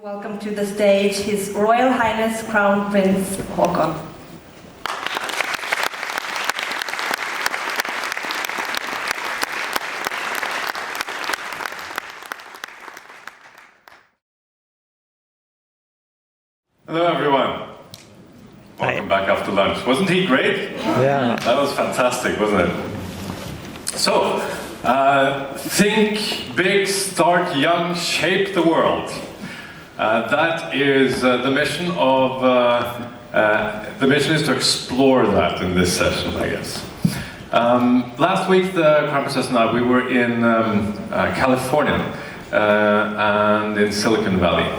Welcome to the stage His Royal Highness Crown Prince Haakon. Hello everyone. Welcome back after lunch. Wasn't he great? Yeah. That was fantastic, wasn't it? So, think big, start young, shape the world. That is the mission of, the mission is to explore that in this session, I guess. Last week, the Crown Princess and I, we were in California and in Silicon Valley.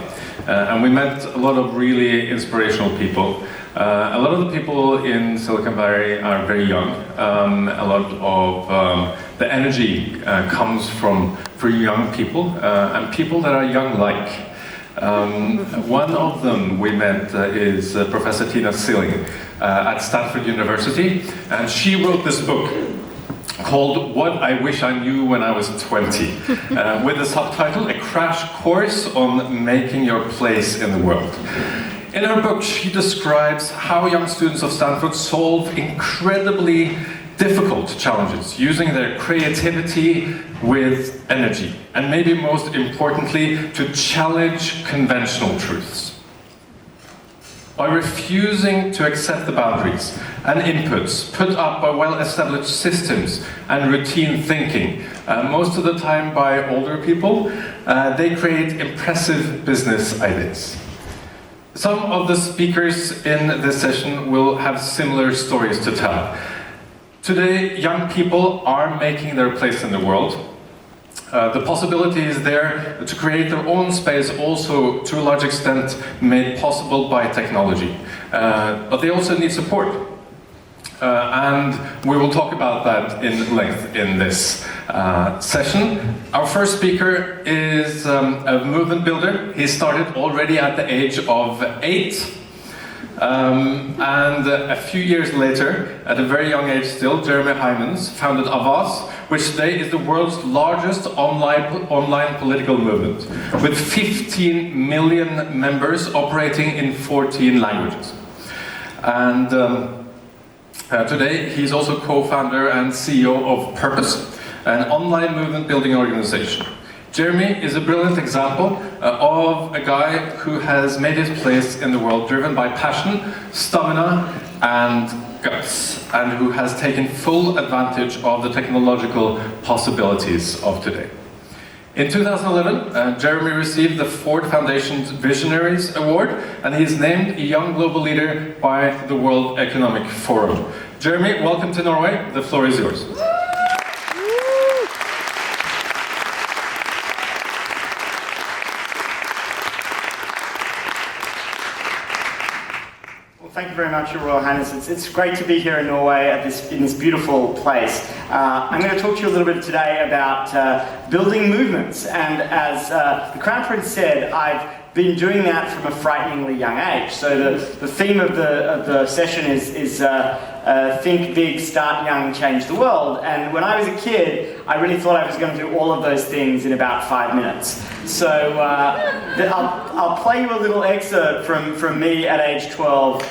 And we met a lot of really inspirational people. A lot of the people in Silicon Valley are very young. A lot of the energy comes from young people and people that are young-like. One of them we met is Professor Tina Silling at Stanford University, and she wrote this book called What I Wish I Knew When I Was 20, with the subtitle, A Crash Course on Making Your Place in the World. In her book, she describes how young students of Stanford solve incredibly difficult challenges using their creativity with energy, and maybe most importantly, to challenge conventional truths. By refusing to accept the boundaries and inputs put up by well-established systems and routine thinking, most of the time by older people, they create impressive business ideas. Some of the speakers in this session will have similar stories to tell. Today, young people are making their place in the world. The possibility is there to create their own space, also to a large extent made possible by technology. But they also need support. And we will talk about that in length in this session. Our first speaker is a movement builder. He started already at the age of 8. And a few years later, at a very young age still, Jeremy Heimans founded Avaz, which today is the world's largest online political movement, with 15 million members operating in 14 languages. And today, he's also co-founder and CEO of Purpose, an online movement building organization. Jeremy is a brilliant example of a guy who has made his place in the world driven by passion, stamina, and guts, and who has taken full advantage of the technological possibilities of today. In 2011, Jeremy received the Ford Foundation's Visionaries Award, and he is named a Young Global Leader by the World Economic Forum. Jeremy, welcome to Norway. The floor is yours. Thank you very much, Your Royal Highness. It's great to be here in Norway in this beautiful place. I'm going to talk to you a little bit today about building movements. And as the Crown Prince said, I've been doing that from a frighteningly young age. So the theme of the session is think big, start young, change the world. And when I was a kid, I really thought I was going to do all of those things in about 5 minutes. So I'll play you a little excerpt from me at age 12,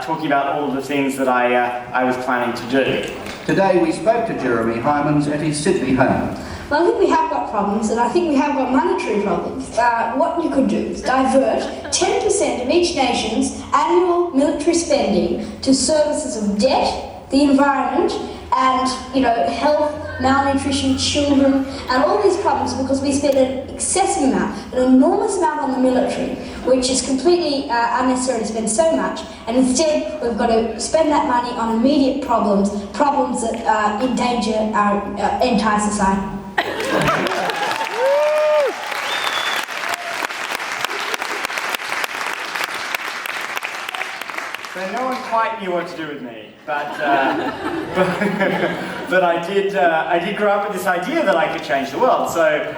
talking about all of the things that I was planning to do. Today we spoke to Jeremy Heimans at his Sydney home. Well, I think we have got problems, and I think we have got monetary problems. What you could do is divert 10% of each nation's annual military spending to services of debt, the environment, and health, malnutrition, children, and all these problems, because we spend an excessive amount, an enormous amount on the military, which is completely unnecessary to spend so much, and instead we've got to spend that money on immediate problems that endanger our entire society. So no one quite knew what to do with me, but I did grow up with this idea that I could change the world. So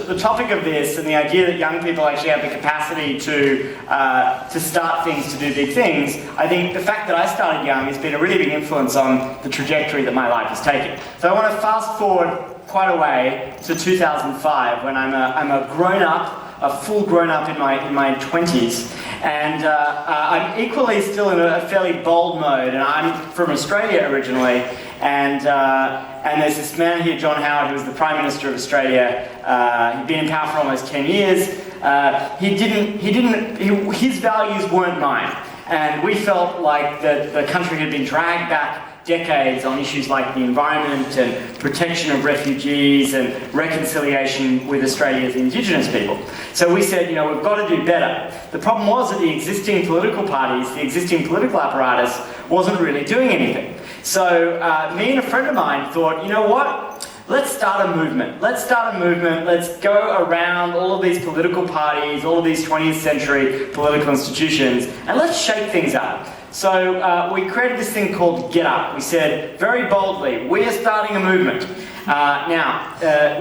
the topic of this and the idea that young people actually have the capacity to start things, to do big things, I think the fact that I started young has been a really big influence on the trajectory that my life has taken. So I want to fast forward quite a way to 2005, when I'm a grown-up a full grown-up in my 20s. And I'm equally still in a fairly bold mode, and I'm from Australia originally, and there's this man here, John Howard, who was the Prime Minister of Australia. He'd been in power for almost 10 years. His values weren't mine, and we felt like the country had been dragged back decades on issues like the environment and protection of refugees and reconciliation with Australia's Indigenous people. So we said, we've got to do better. The problem was that the existing political parties, the existing political apparatus wasn't really doing anything. So me and a friend of mine thought, you know what? Let's start a movement. Let's go around all of these political parties, all of these 20th century political institutions, and let's shake things up. So we created this thing called Get Up. We said very boldly, we are starting a movement.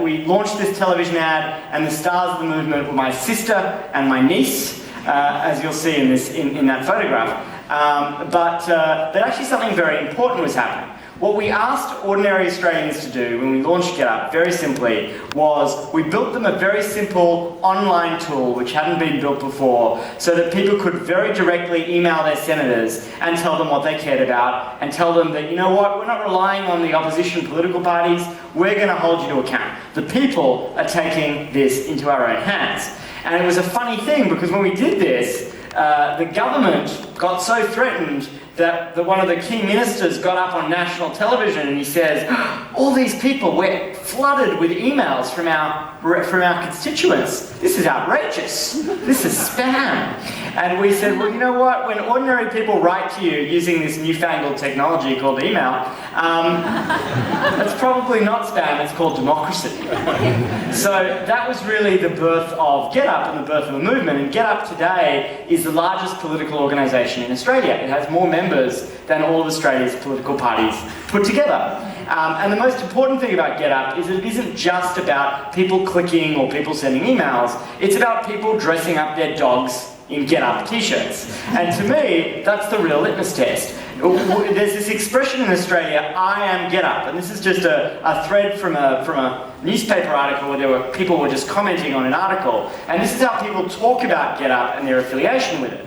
We launched this television ad, and the stars of the movement were my sister and my niece, as you'll see in that photograph. But actually something very important was happening. What we asked ordinary Australians to do when we launched Get Up, very simply, was we built them a very simple online tool which hadn't been built before, so that people could very directly email their senators and tell them what they cared about, and tell them that, you know what, we're not relying on the opposition political parties, we're going to hold you to account. The people are taking this into our own hands. And it was a funny thing, because when we did this, the government got so threatened that one of the key ministers got up on national television and he says, all these people, we're flooded with emails from our constituents. This is outrageous. This is spam. And we said, well, you know what? When ordinary people write to you using this newfangled technology called email, that's probably not spam, it's called democracy. So that was really the birth of Get Up and the birth of the movement. And Get Up today is the largest political organisation in Australia. It has more members than all of Australia's political parties put together. And the most important thing about Get Up is that it isn't just about people clicking or people sending emails. It's about people dressing up their dogs in Get Up t-shirts. And to me, that's the real litmus test. There's this expression in Australia, I am Get Up, and this is just a thread from a newspaper article where people were just commenting on an article, and this is how people talk about Get Up and their affiliation with it.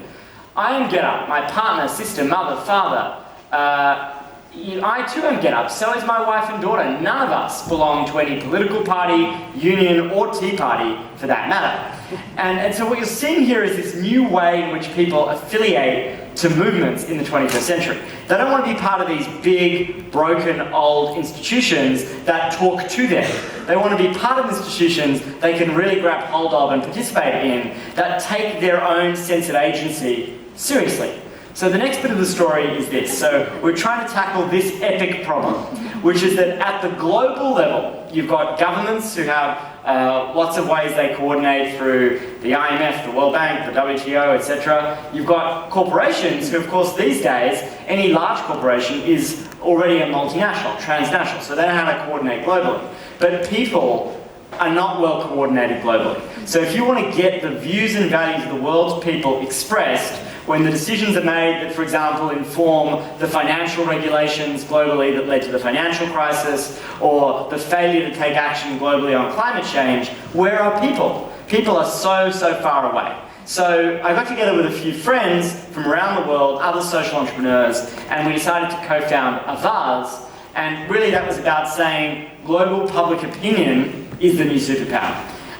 I am Get Up, my partner, sister, mother, father. I too am Get Up, so is my wife and daughter. None of us belong to any political party, union, or Tea Party, for that matter. And so what you're seeing here is this new way in which people affiliate to movements in the 21st century. They don't want to be part of these big, broken, old institutions that talk to them. They want to be part of institutions they can really grab hold of and participate in, that take their own sense of agency seriously. So the next bit of the story is this. So we're trying to tackle this epic problem, which is that at the global level, you've got governments who have lots of ways they coordinate through the IMF, the World Bank, the WTO, etc. You've got corporations who, of course, these days, any large corporation is already a multinational, transnational, so they know how to coordinate globally. But people are not well coordinated globally. So if you want to get the views and values of the world's people expressed, when the decisions are made that, for example, inform the financial regulations globally that led to the financial crisis, or the failure to take action globally on climate change, where are people? People are so far away. So I got together with a few friends from around the world, other social entrepreneurs, and we decided to co-found Avaz. And really that was about saying global public opinion is the new superpower.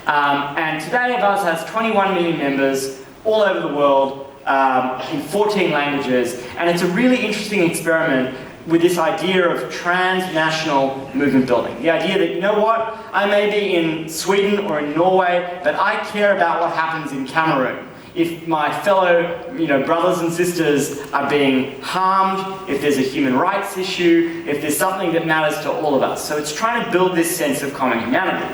And today Avaz has 21 million members all over the world, in 14 languages, and it's a really interesting experiment with this idea of transnational movement building. The idea that, you know what, I may be in Sweden or in Norway, but I care about what happens in Cameroon. If my fellow brothers and sisters are being harmed, if there's a human rights issue, if there's something that matters to all of us. So it's trying to build this sense of common humanity.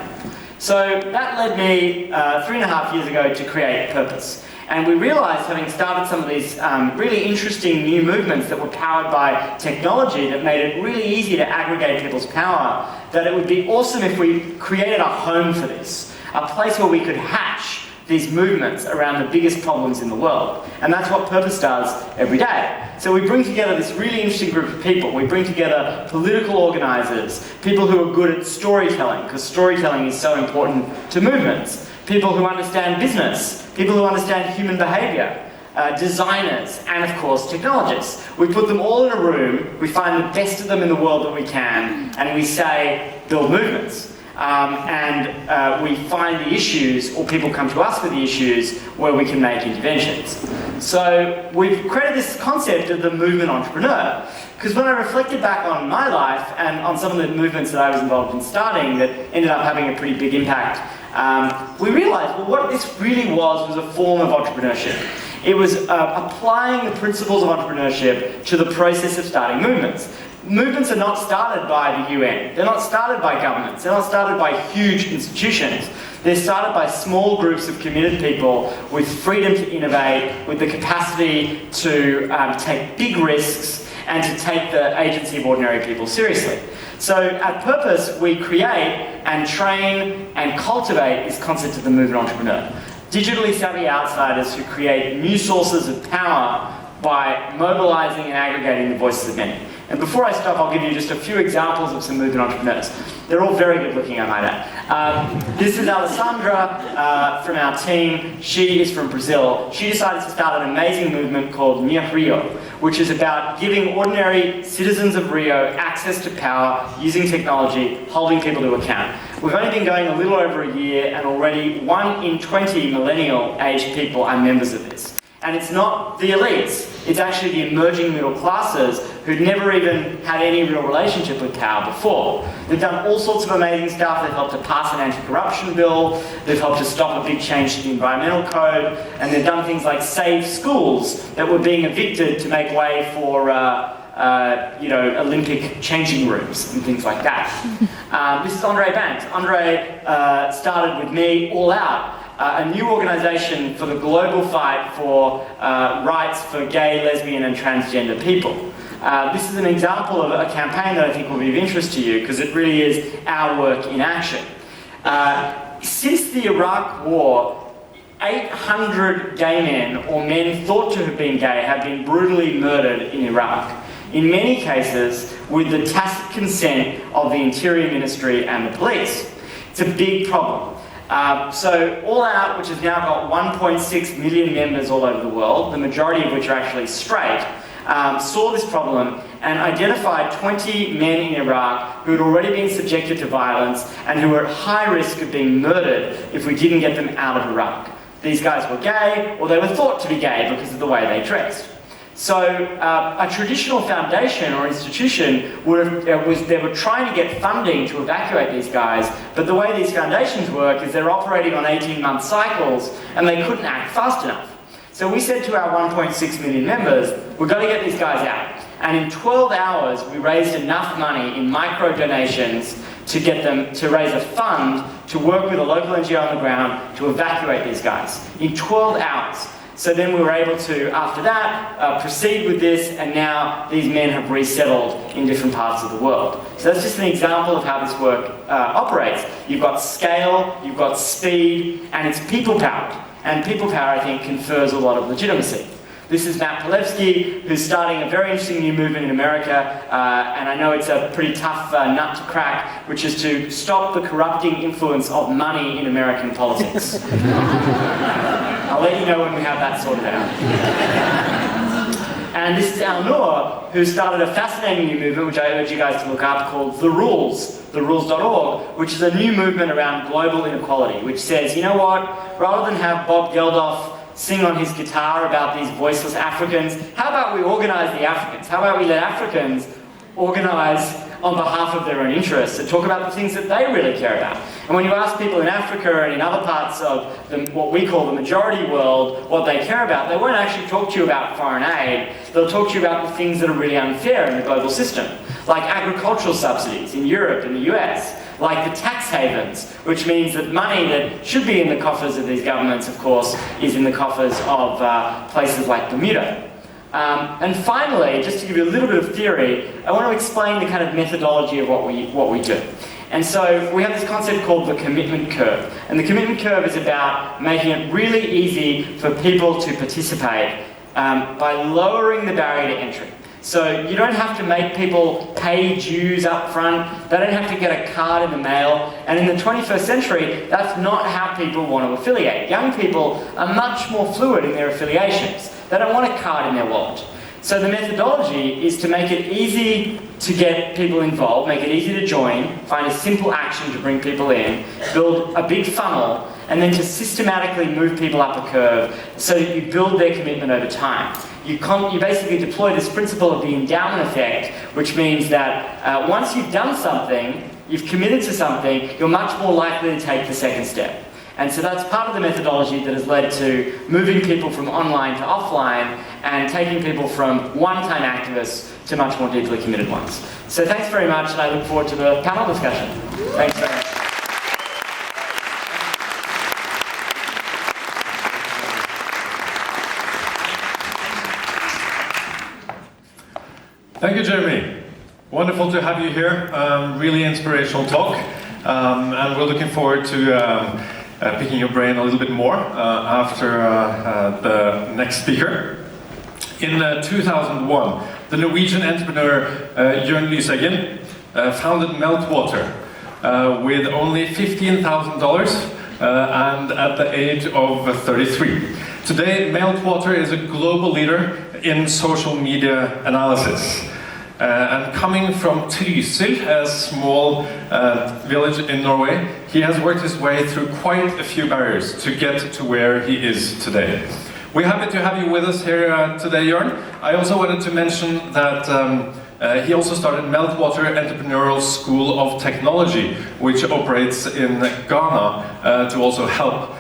So that led me 3.5 years ago to create Purpose. And we realised, having started some of these really interesting new movements that were powered by technology that made it really easy to aggregate people's power, that it would be awesome if we created a home for this, a place where we could hatch these movements around the biggest problems in the world. And that's what Purpose does every day. So we bring together this really interesting group of people. We bring together political organisers, people who are good at storytelling, because storytelling is so important to movements. people who understand business, people who understand human behaviour, designers, and of course technologists. We put them all in a room, we find the best of them in the world that we can, and we say, build movements. We find the issues, or people come to us with the issues, where we can make interventions. So we've created this concept of the movement entrepreneur. Because when I reflected back on my life and on some of the movements that I was involved in starting that ended up having a pretty big impact, we realized, well, what this really was a form of entrepreneurship. It was applying the principles of entrepreneurship to the process of starting movements. Movements are not started by the UN. They're not started by governments. They're not started by huge institutions. They're started by small groups of committed people with freedom to innovate, with the capacity to take big risks and to take the agency of ordinary people seriously. So at Purpose, we create and train and cultivate this concept of the movement entrepreneur. Digitally savvy outsiders who create new sources of power by mobilizing and aggregating the voices of many. And before I stop, I'll give you just a few examples of some movement entrepreneurs. They're all very good looking, I might add. This is Alessandra from our team. She is from Brazil. She decided to start an amazing movement called Minha Rio, which is about giving ordinary citizens of Rio access to power using technology, holding people to account. We've only been going a little over a year, and already 1 in 20 millennial-aged people are members of this. And it's not the elites, it's actually the emerging middle classes who'd never even had any real relationship with power before. They've done all sorts of amazing stuff. They've helped to pass an anti-corruption bill, they've helped to stop a big change to the environmental code, and they've done things like save schools that were being evicted to make way for Olympic changing rooms and things like that. This is Andre Banks. Andre started with me All Out, a new organisation for the global fight for rights for gay, lesbian and transgender people. This is an example of a campaign that I think will be of interest to you because it really is our work in action. Since the Iraq War, 800 gay men or men thought to have been gay have been brutally murdered in Iraq. In many cases, with the tacit consent of the Interior Ministry and the police. It's a big problem. So All Out, which has now got 1.6 million members all over the world, the majority of which are actually straight, saw this problem and identified 20 men in Iraq who had already been subjected to violence and who were at high risk of being murdered if we didn't get them out of Iraq. These guys were gay, or they were thought to be gay because of the way they dressed. So a traditional foundation or institution they were trying to get funding to evacuate these guys, but the way these foundations work is they're operating on 18-month cycles and they couldn't act fast enough. So we said to our 1.6 million members, we've got to get these guys out. And in 12 hours, we raised enough money in micro donations to get them to raise a fund to work with a local NGO on the ground to evacuate these guys in 12 hours. So then we were able to, after that, proceed with this, and now these men have resettled in different parts of the world. So that's just an example of how this work operates. You've got scale, you've got speed, and it's people-powered. And people power, I think, confers a lot of legitimacy. This is Matt Palevsky, who's starting a very interesting new movement in America, and I know it's a pretty tough nut to crack, which is to stop the corrupting influence of money in American politics. I'll let you know when we have that sorted out. And this is Al Noor, who started a fascinating new movement, which I urge you guys to look up, called The Rules, therules.org, which is a new movement around global inequality, which says, you know what, rather than have Bob Geldof sing on his guitar about these voiceless Africans, how about we organise the Africans? How about we let Africans organise on behalf of their own interests and talk about the things that they really care about? And when you ask people in Africa and in other parts of what we call the majority world what they care about, they won't actually talk to you about foreign aid. They'll talk to you about the things that are really unfair in the global system, like agricultural subsidies in Europe and the US, like the tax havens, which means that money that should be in the coffers of these governments, of course, is in the coffers of places like Bermuda. And finally, just to give you a little bit of theory, I want to explain the kind of methodology of what we do. And so we have this concept called the commitment curve. And the commitment curve is about making it really easy for people to participate by lowering the barrier to entry. So you don't have to make people pay dues up front. They don't have to get a card in the mail. And in the 21st century, that's not how people want to affiliate. Young people are much more fluid in their affiliations. They don't want a card in their wallet. So the methodology is to make it easy to get people involved, make it easy to join, find a simple action to bring people in, build a big funnel, and then to systematically move people up a curve so that you build their commitment over time. You basically deploy this principle of the endowment effect, which means that once you've done something, you've committed to something, you're much more likely to take the second step. And so that's part of the methodology that has led to moving people from online to offline and taking people from one-time activists to much more deeply committed ones. So thanks very much, and I look forward to the panel discussion. Thanks very much. Thank you, Jeremy. Wonderful to have you here. Really inspirational talk. And we're looking forward to picking your brain a little bit more after the next speaker. In 2001, the Norwegian entrepreneur Jørn Lyseggen founded Meltwater with only $15,000 and at the age of 33. Today, Meltwater is a global leader in social media analysis. And coming from Trysil, a small village in Norway, he has worked his way through quite a few barriers to get to where he is today. We're happy to have you with us here today, Jørn. I also wanted to mention that he also started Meltwater Entrepreneurial School of Technology, which operates in Ghana to also help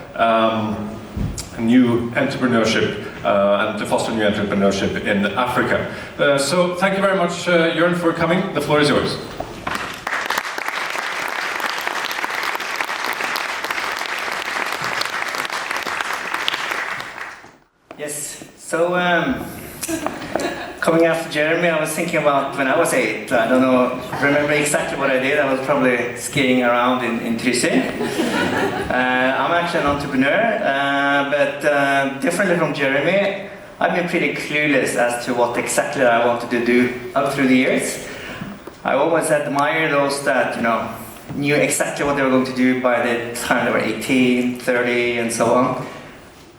new entrepreneurship and to foster new entrepreneurship in Africa. So thank you very much, Jørn, for coming. The floor is yours. Yes, so coming after Jeremy, I was thinking about when I was 8. I don't know, remember exactly what I did. I was probably skiing around in Trysil. I'm actually an entrepreneur, but differently from Jeremy, I've been pretty clueless as to what exactly I wanted to do up through the years. I always admired those that, knew exactly what they were going to do by the time they were 18, 30, and so on.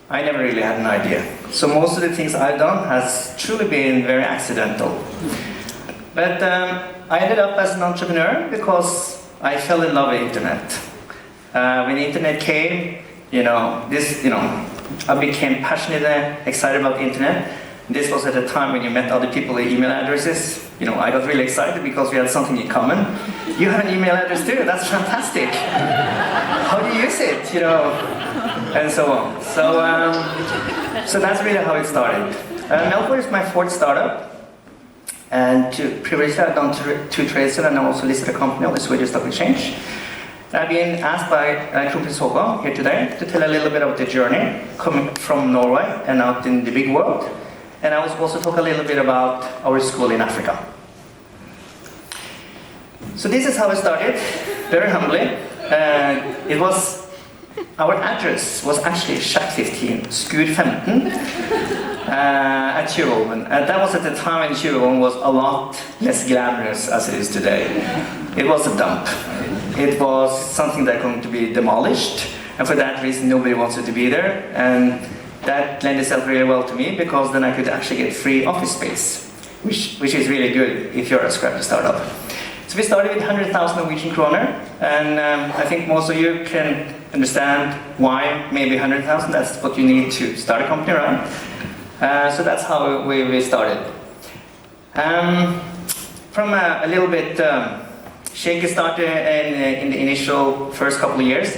I never really had an idea. So most of the things I've done has truly been very accidental. But I ended up as an entrepreneur because I fell in love with internet. When the internet came, I became passionately excited about the internet. This was at a time when you met other people with email addresses. I got really excited because we had something in common. You have an email address too, that's fantastic. How do you use it, and so on. So that's really how it started. Meltwater is my 4th startup. And previously I've done 2 trades and I also listed a company on the Swedish Stock Exchange. I've been asked by Haakon here today to tell a little bit about the journey coming from Norway and out in the big world. And I will also talk a little bit about our school in Africa. So this is how it started, very humbly. Our address was actually Shack 15, Skur 15, at Tjuvholmen. And that was at the time when Tjuvholmen was a lot less glamorous as it is today. It was a dump. It was something that was going to be demolished, and for that reason nobody wanted to be there. And that lent itself really well to me because then I could actually get free office space, which is really good if you're a scrappy startup. So we started with 100,000 Norwegian kroner, and I think most of you can understand why maybe 100,000, that's what you need to start a company, right? So that's how we started. From a little bit shaky start in the initial first couple of years,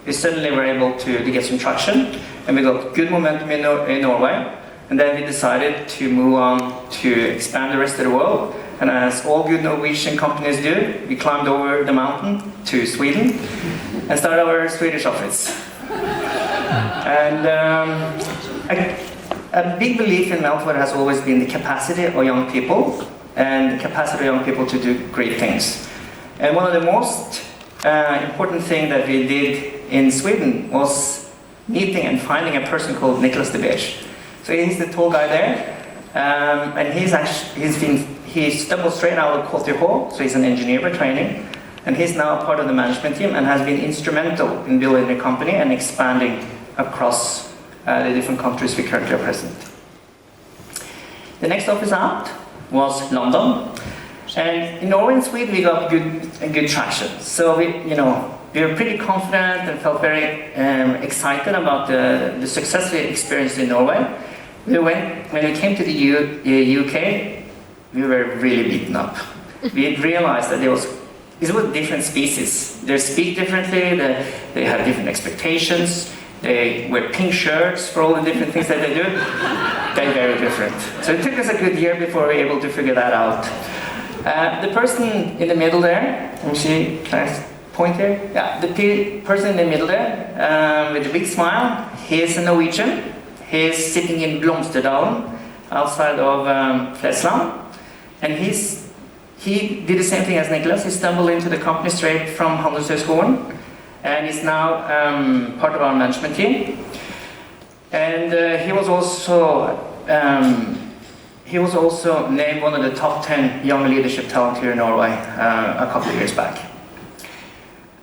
we suddenly were able to get some traction, and we got good momentum in Norway, and then we decided to move on to expand the rest of the world. And as all good Norwegian companies do, we climbed over the mountain to Sweden and started our Swedish office. And a big belief in Meltwater has always been the capacity of young people and the capacity of young people to do great things. And one of the most important things that we did in Sweden was meeting and finding a person called Nicholas de Beers. So he's the tall guy there. And he stumbled straight out of Quality Hall, so he's an engineer by training. And he's now part of the management team and has been instrumental in building the company and expanding across the different countries we currently are present. The next office out was London. And in Norway and Sweden we got good traction. So we were pretty confident and felt very excited about the success we experienced in Norway. When we came to the UK, we were really beaten up. We realized that these were different species. They speak differently, they have different expectations, they wear pink shirts for all the different things that they do. They're very different. So it took us a good year before we were able to figure that out. The person in the middle there, let me see, can I point here? Yeah, the person in the middle there, with a big smile, he's a Norwegian. He's sitting in Blomsterdalen, outside of Flesland. And he did the same thing as Niklas. He stumbled into the company straight from Handelshøyskolen, and is now part of our management team. And he was also named one of the top 10 young leadership talent here in Norway a couple of years back.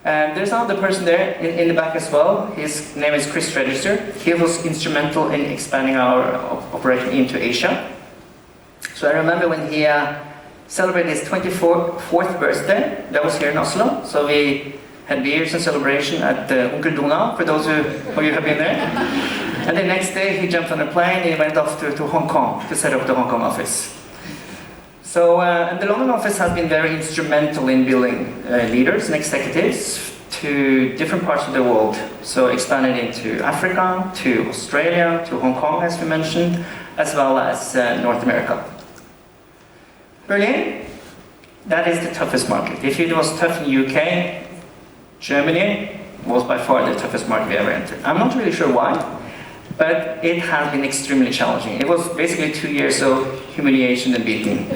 And there's another person there in the back as well. His name is Chris Register. He was instrumental in expanding our operation into Asia. So I remember when he celebrated his 24th birthday. That was here in Oslo. So we had beers and celebration at Onkel Donau, for those of you who have been there. And the next day he jumped on a plane and he went off to Hong Kong to set up the Hong Kong office. So, and the London office has been very instrumental in building leaders and executives to different parts of the world. So expanded into Africa, to Australia, to Hong Kong, as we mentioned, as well as North America. Berlin, that is the toughest market. If it was tough in the UK, Germany was by far the toughest market we ever entered. I'm not really sure why, but it has been extremely challenging. It was basically 2 years of humiliation and beating.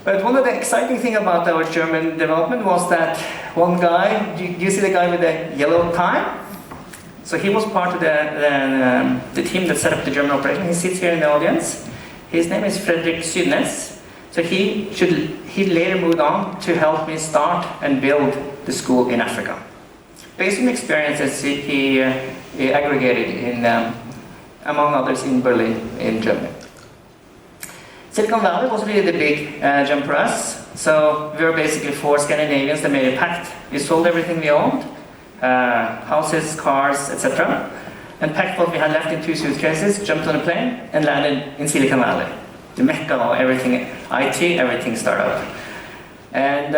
But one of the exciting things about our German development was that one guy, do you see the guy with the yellow tie? So he was part of the team that set up the German operation. He sits here in the audience. His name is Fredrik Sydnes. So he later moved on to help me start and build the school in Africa. Based on experiences he aggregated in, among others, in Berlin, in Germany. Silicon Valley was really the big jump for us. So we were basically 4 Scandinavians that made a pact. We sold everything we owned, houses, cars, etc. And packed what we had left in 2 suitcases, jumped on a plane, and landed in Silicon Valley. The mecca of everything, IT, everything startup. And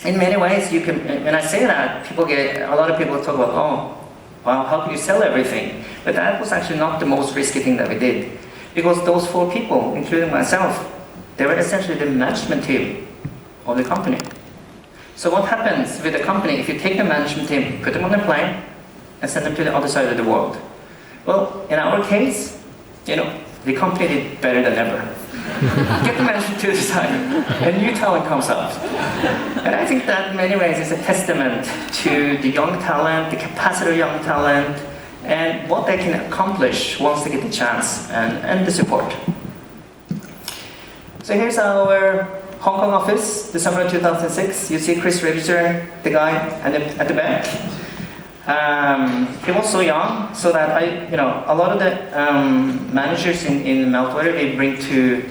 in many ways, you can, when I say that, a lot of people talk about, oh, well, how can you sell everything? But that was actually not the most risky thing that we did. Because those 4 people, including myself, they were essentially the management team of the company. So what happens with the company if you take the management team, put them on a plane, and send them to the other side of the world? Well, in our case, the company did better than ever. Get the management to the side, and new talent comes out. And I think that in many ways is a testament to the young talent, the capacity of young talent, and what they can accomplish once they get the chance and the support. So here's our Hong Kong office, December 2006. You see Chris Register, the guy at the back. He was so young, so that a lot of the managers in Meltwater, they bring to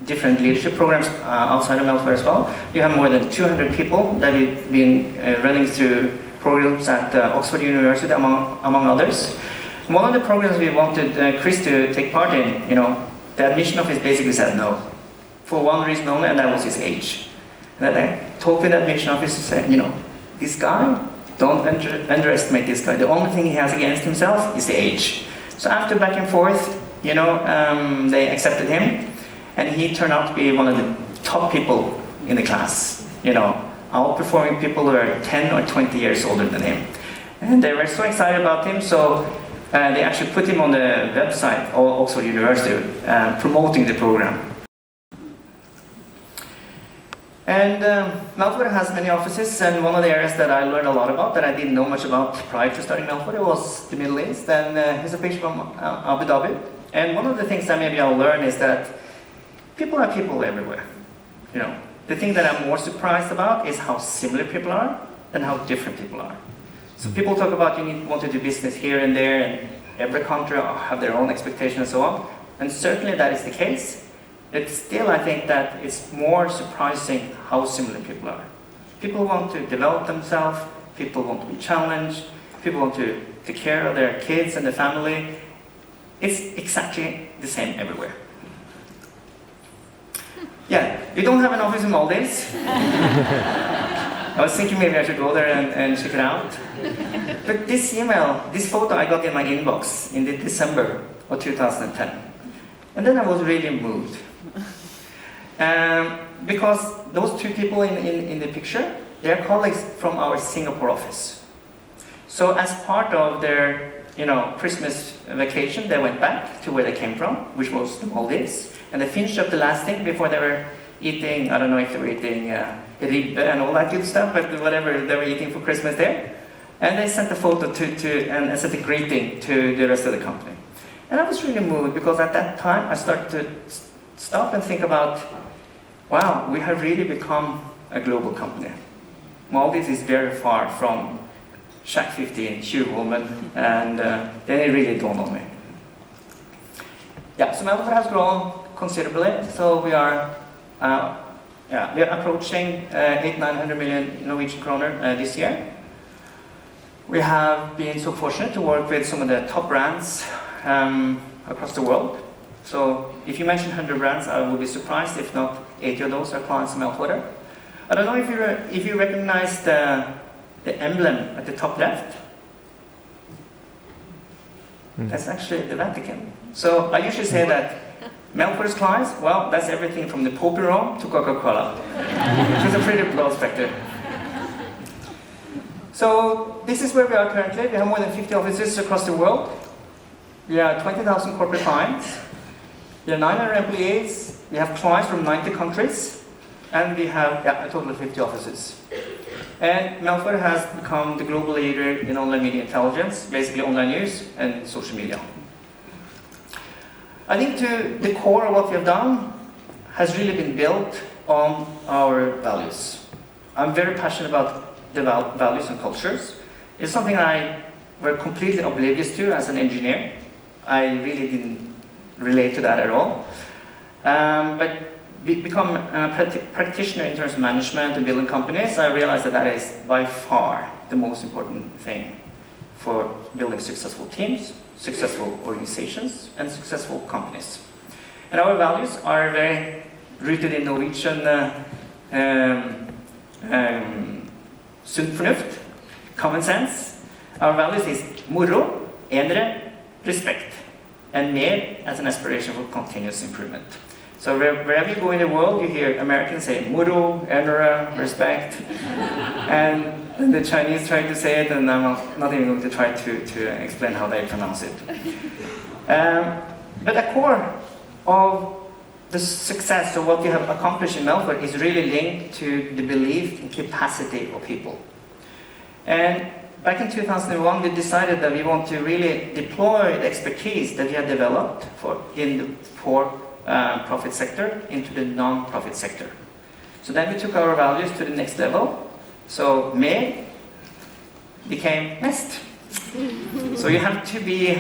different leadership programs outside of Meltwater as well. You have more than 200 people that we've been running through programs at Oxford University, among others. One of the programs we wanted Chris to take part in, the admission office basically said no, for one reason only, and that was his age. And then I talked to the admission office and said, this guy, don't underestimate this guy. The only thing he has against himself is the age. So after back and forth, they accepted him, and he turned out to be one of the top people in the class. Outperforming people who are 10 or 20 years older than him. And they were so excited about him, so they actually put him on the website of Oxford University, promoting the program. And Meltwater has many offices, and one of the areas that I learned a lot about, that I didn't know much about prior to starting Meltwater, was the Middle East. And here's a picture from Abu Dhabi. And one of the things that maybe I'll learn is that people are people everywhere. You know, the thing that I'm more surprised about is how similar people are than how different people are. So people talk about want to do business here and there, and every country have their own expectations and so on. And certainly that is the case. But still, I think that it's more surprising how similar people are. People want to develop themselves, people want to be challenged, people want to take care of their kids and their family. It's exactly the same everywhere. Yeah, we don't have an office in Maldives. I was thinking maybe I should go there and check it out. But this email, this photo I got in my inbox in December of 2010. And then I was really moved. Because those two people in the picture, they are colleagues from our Singapore office. So as part of their Christmas vacation, they went back to where they came from, which was the Maldives. And they finished up the last thing before they were eating, I don't know if they were eating ribbe and all that good stuff, but whatever they were eating for Christmas there. And they sent a photo and sent a greeting to the rest of the company. And I was really moved because at that time I started to stop and think about, wow, we have really become a global company. Maldives is very far from Shack 15, Tjuvholmen, and then it really dawned on me. Yeah, so Meltwater has grown considerably. So we are approaching 800-900 million Norwegian kroner this year. We have been so fortunate to work with some of the top brands across the world. So if you mention 100 brands, I would be surprised if not 80 of those are clients of Meltwater. I don't know if you recognize the emblem at the top left. That's actually the Vatican. So I usually say that Meltwater's clients, well, that's everything from the Pope in Rome to Coca-Cola. Which is a pretty broad spectrum. So this is where we are currently. We have more than 50 offices across the world. We have 20,000 corporate clients. We have 900 employees. We have clients from 90 countries. And we have a total of 50 offices. And Meltwater has become the global leader in online media intelligence, basically online news and social media. I think the core of what we have done has really been built on our values. I'm very passionate about the values and cultures. It's something I were completely oblivious to as an engineer. I really didn't relate to that at all. But become a practitioner in terms of management and building companies, I realized that that is by far the most important thing for building successful teams, successful organizations, and successful companies. And our values are very rooted in Norwegian sunt fornuft, common sense. Our values is moro, enere, respect, and mer as an aspiration for continuous improvement. So wherever you go in the world, you hear Americans say moro, enere, respect, and the Chinese try to say it, and I'm not even going to try to explain how they pronounce it. But the core of the success of what we have accomplished in Meltwater is really linked to the belief in capacity of people. And back in 2001, we decided that we want to really deploy the expertise that we had developed in the for-profit sector into the non-profit sector. So then we took our values to the next level. So mer became mest. So you have to be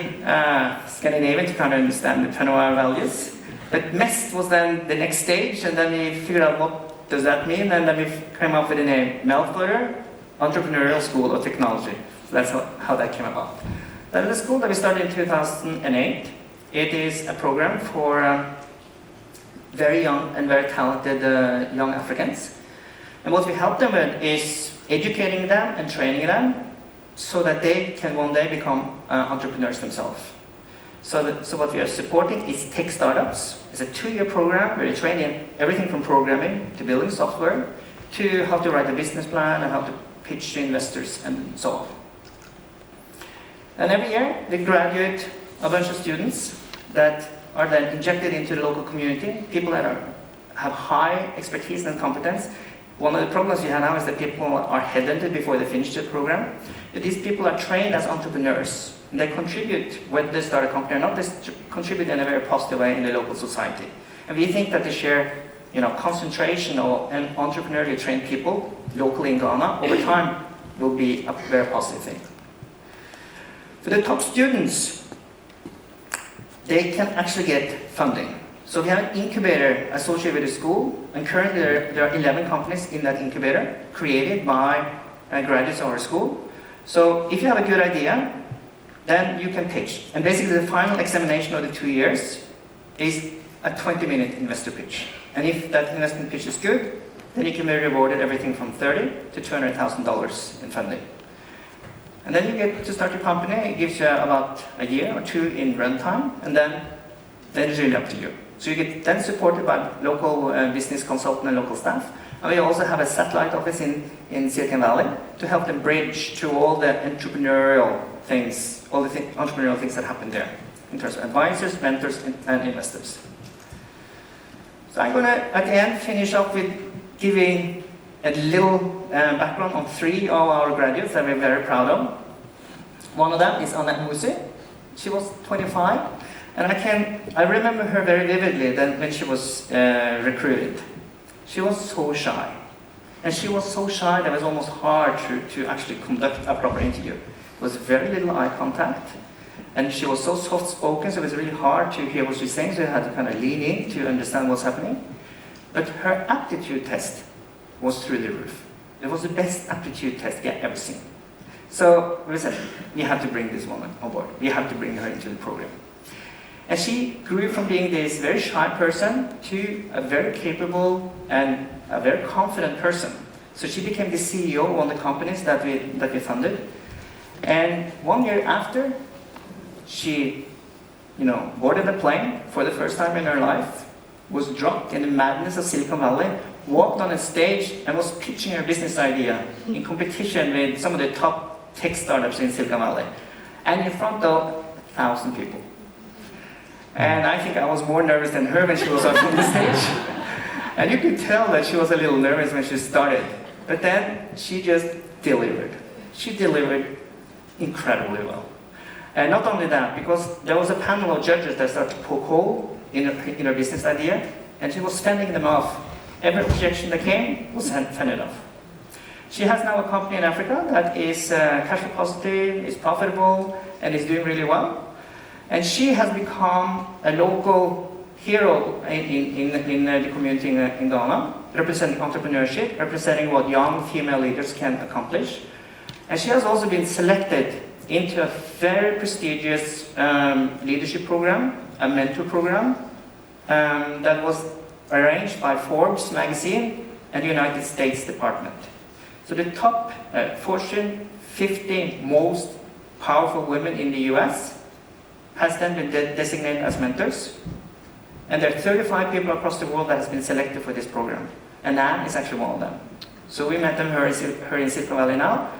Scandinavian to kind of understand the turn of our values. But mest was then the next stage, and then we figured out what does that mean, and then we came up with the name Meltwater Entrepreneurial School of Technology. So that's how that came about. That is a school that we started in 2008. It is a program for very young and very talented young Africans. And what we help them with is educating them and training them so that they can one day become entrepreneurs themselves. So what we are supporting is tech startups. It's a 2-year program where you train in everything from programming to building software to how to write a business plan and how to pitch to investors and so on. And every year we graduate a bunch of students that are then injected into the local community, people that have high expertise and competence One of the problems we have now is that people are headhunted before they finish the program. But these people are trained as entrepreneurs. And they contribute, whether they start a company or not, they contribute in a very positive way in the local society. And we think that the sheer concentration of entrepreneurially trained people locally in Ghana over time will be a very positive thing. For the top students, they can actually get funding. So we have an incubator associated with the school, and currently there are 11 companies in that incubator created by graduates of our school. So if you have a good idea, then you can pitch. And basically the final examination of the 2 years is a 20-minute investor pitch. And if that investment pitch is good, then you can be rewarded everything from $30,000 to $200,000 in funding. And then you get to start your company. It gives you about a year or two in runtime, and then it's really up to you. So you get then supported by local business consultant and local staff. And we also have a satellite office in Silicon Valley to help them bridge to all the entrepreneurial things, entrepreneurial things that happen there, in terms of advisors, mentors, and investors. So I'm going to, at the end, finish up with giving a little background on 3 of our graduates that we're very proud of. One of them is Anna Musi. She was 25, and I remember her very vividly when she was recruited. She was so shy. And she was so shy that it was almost hard to actually conduct a proper interview. There was very little eye contact. And she was so soft-spoken, so it was really hard to hear what she's saying, so you had to kind of lean in to understand what's happening. But her aptitude test was through the roof. It was the best aptitude test we had ever seen. So we said, we have to bring this woman on board. We have to bring her into the program. And she grew from being this very shy person to a very capable and a very confident person. So she became the CEO of one of the companies that we funded. And 1 year after, she boarded a plane for the first time in her life, was dropped in the madness of Silicon Valley, walked on a stage and was pitching her business idea in competition with some of the top tech startups in Silicon Valley, and in front of 1,000 people. And I think I was more nervous than her when she was up on the stage. And you could tell that she was a little nervous when she started. But then she just delivered. She delivered incredibly well. And not only that, because there was a panel of judges that started to poke hole in her business idea, and she was fending them off. Every objection that came was fended off. She has now a company in Africa that is cash flow positive, is profitable, and is doing really well. And she has become a local hero in the community in Ghana, representing entrepreneurship, representing what young female leaders can accomplish. And she has also been selected into a very prestigious leadership program, a mentor program, that was arranged by Forbes magazine and the United States Department. So the top Fortune 50 most powerful women in the US has then been designated as mentors. And there are 35 people across the world that has been selected for this program. And Anne is actually one of them. So we met her in Silicon Valley now.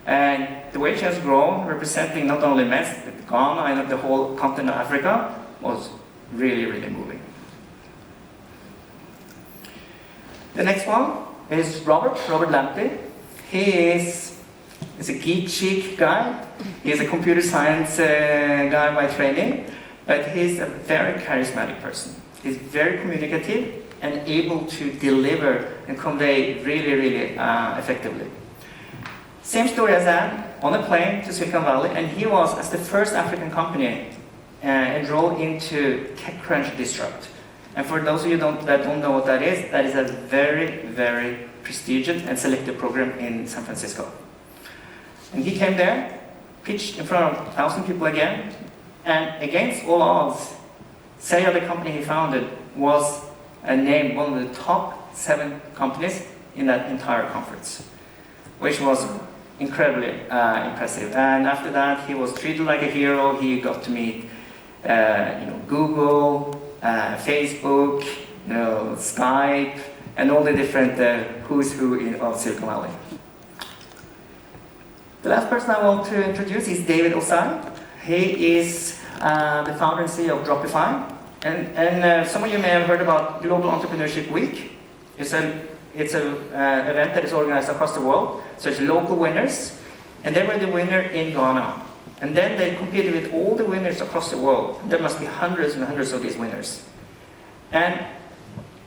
And the way she has grown, representing not only MES, but Ghana and the whole continent of Africa, was really, really moving. The next one is Robert Lamptey. He is a geek chic guy. He's a computer science guy by training, but he's a very charismatic person. He's very communicative and able to deliver and convey really, really effectively. Same story as Anne, on a plane to Silicon Valley, and he was, as the first African company, enrolled into TechCrunch Disrupt. And for those of you that don't know what that is a very, very prestigious and selective program in San Francisco. And he came there, pitched in front of 1,000 people again, and against all odds, Seya, the company he founded, was named one of the top 7 companies in that entire conference, which was incredibly impressive. And after that, he was treated like a hero. He got to meet Google, Facebook, Skype, and all the different who's who of Silicon Valley. The last person I want to introduce is David Osai. He is the founder and CEO of Dropify. And some of you may have heard about Global Entrepreneurship Week. It's a it's an event that is organized across the world. So it's local winners, and they were the winner in Ghana. And then they competed with all the winners across the world. There must be hundreds and hundreds of these winners. And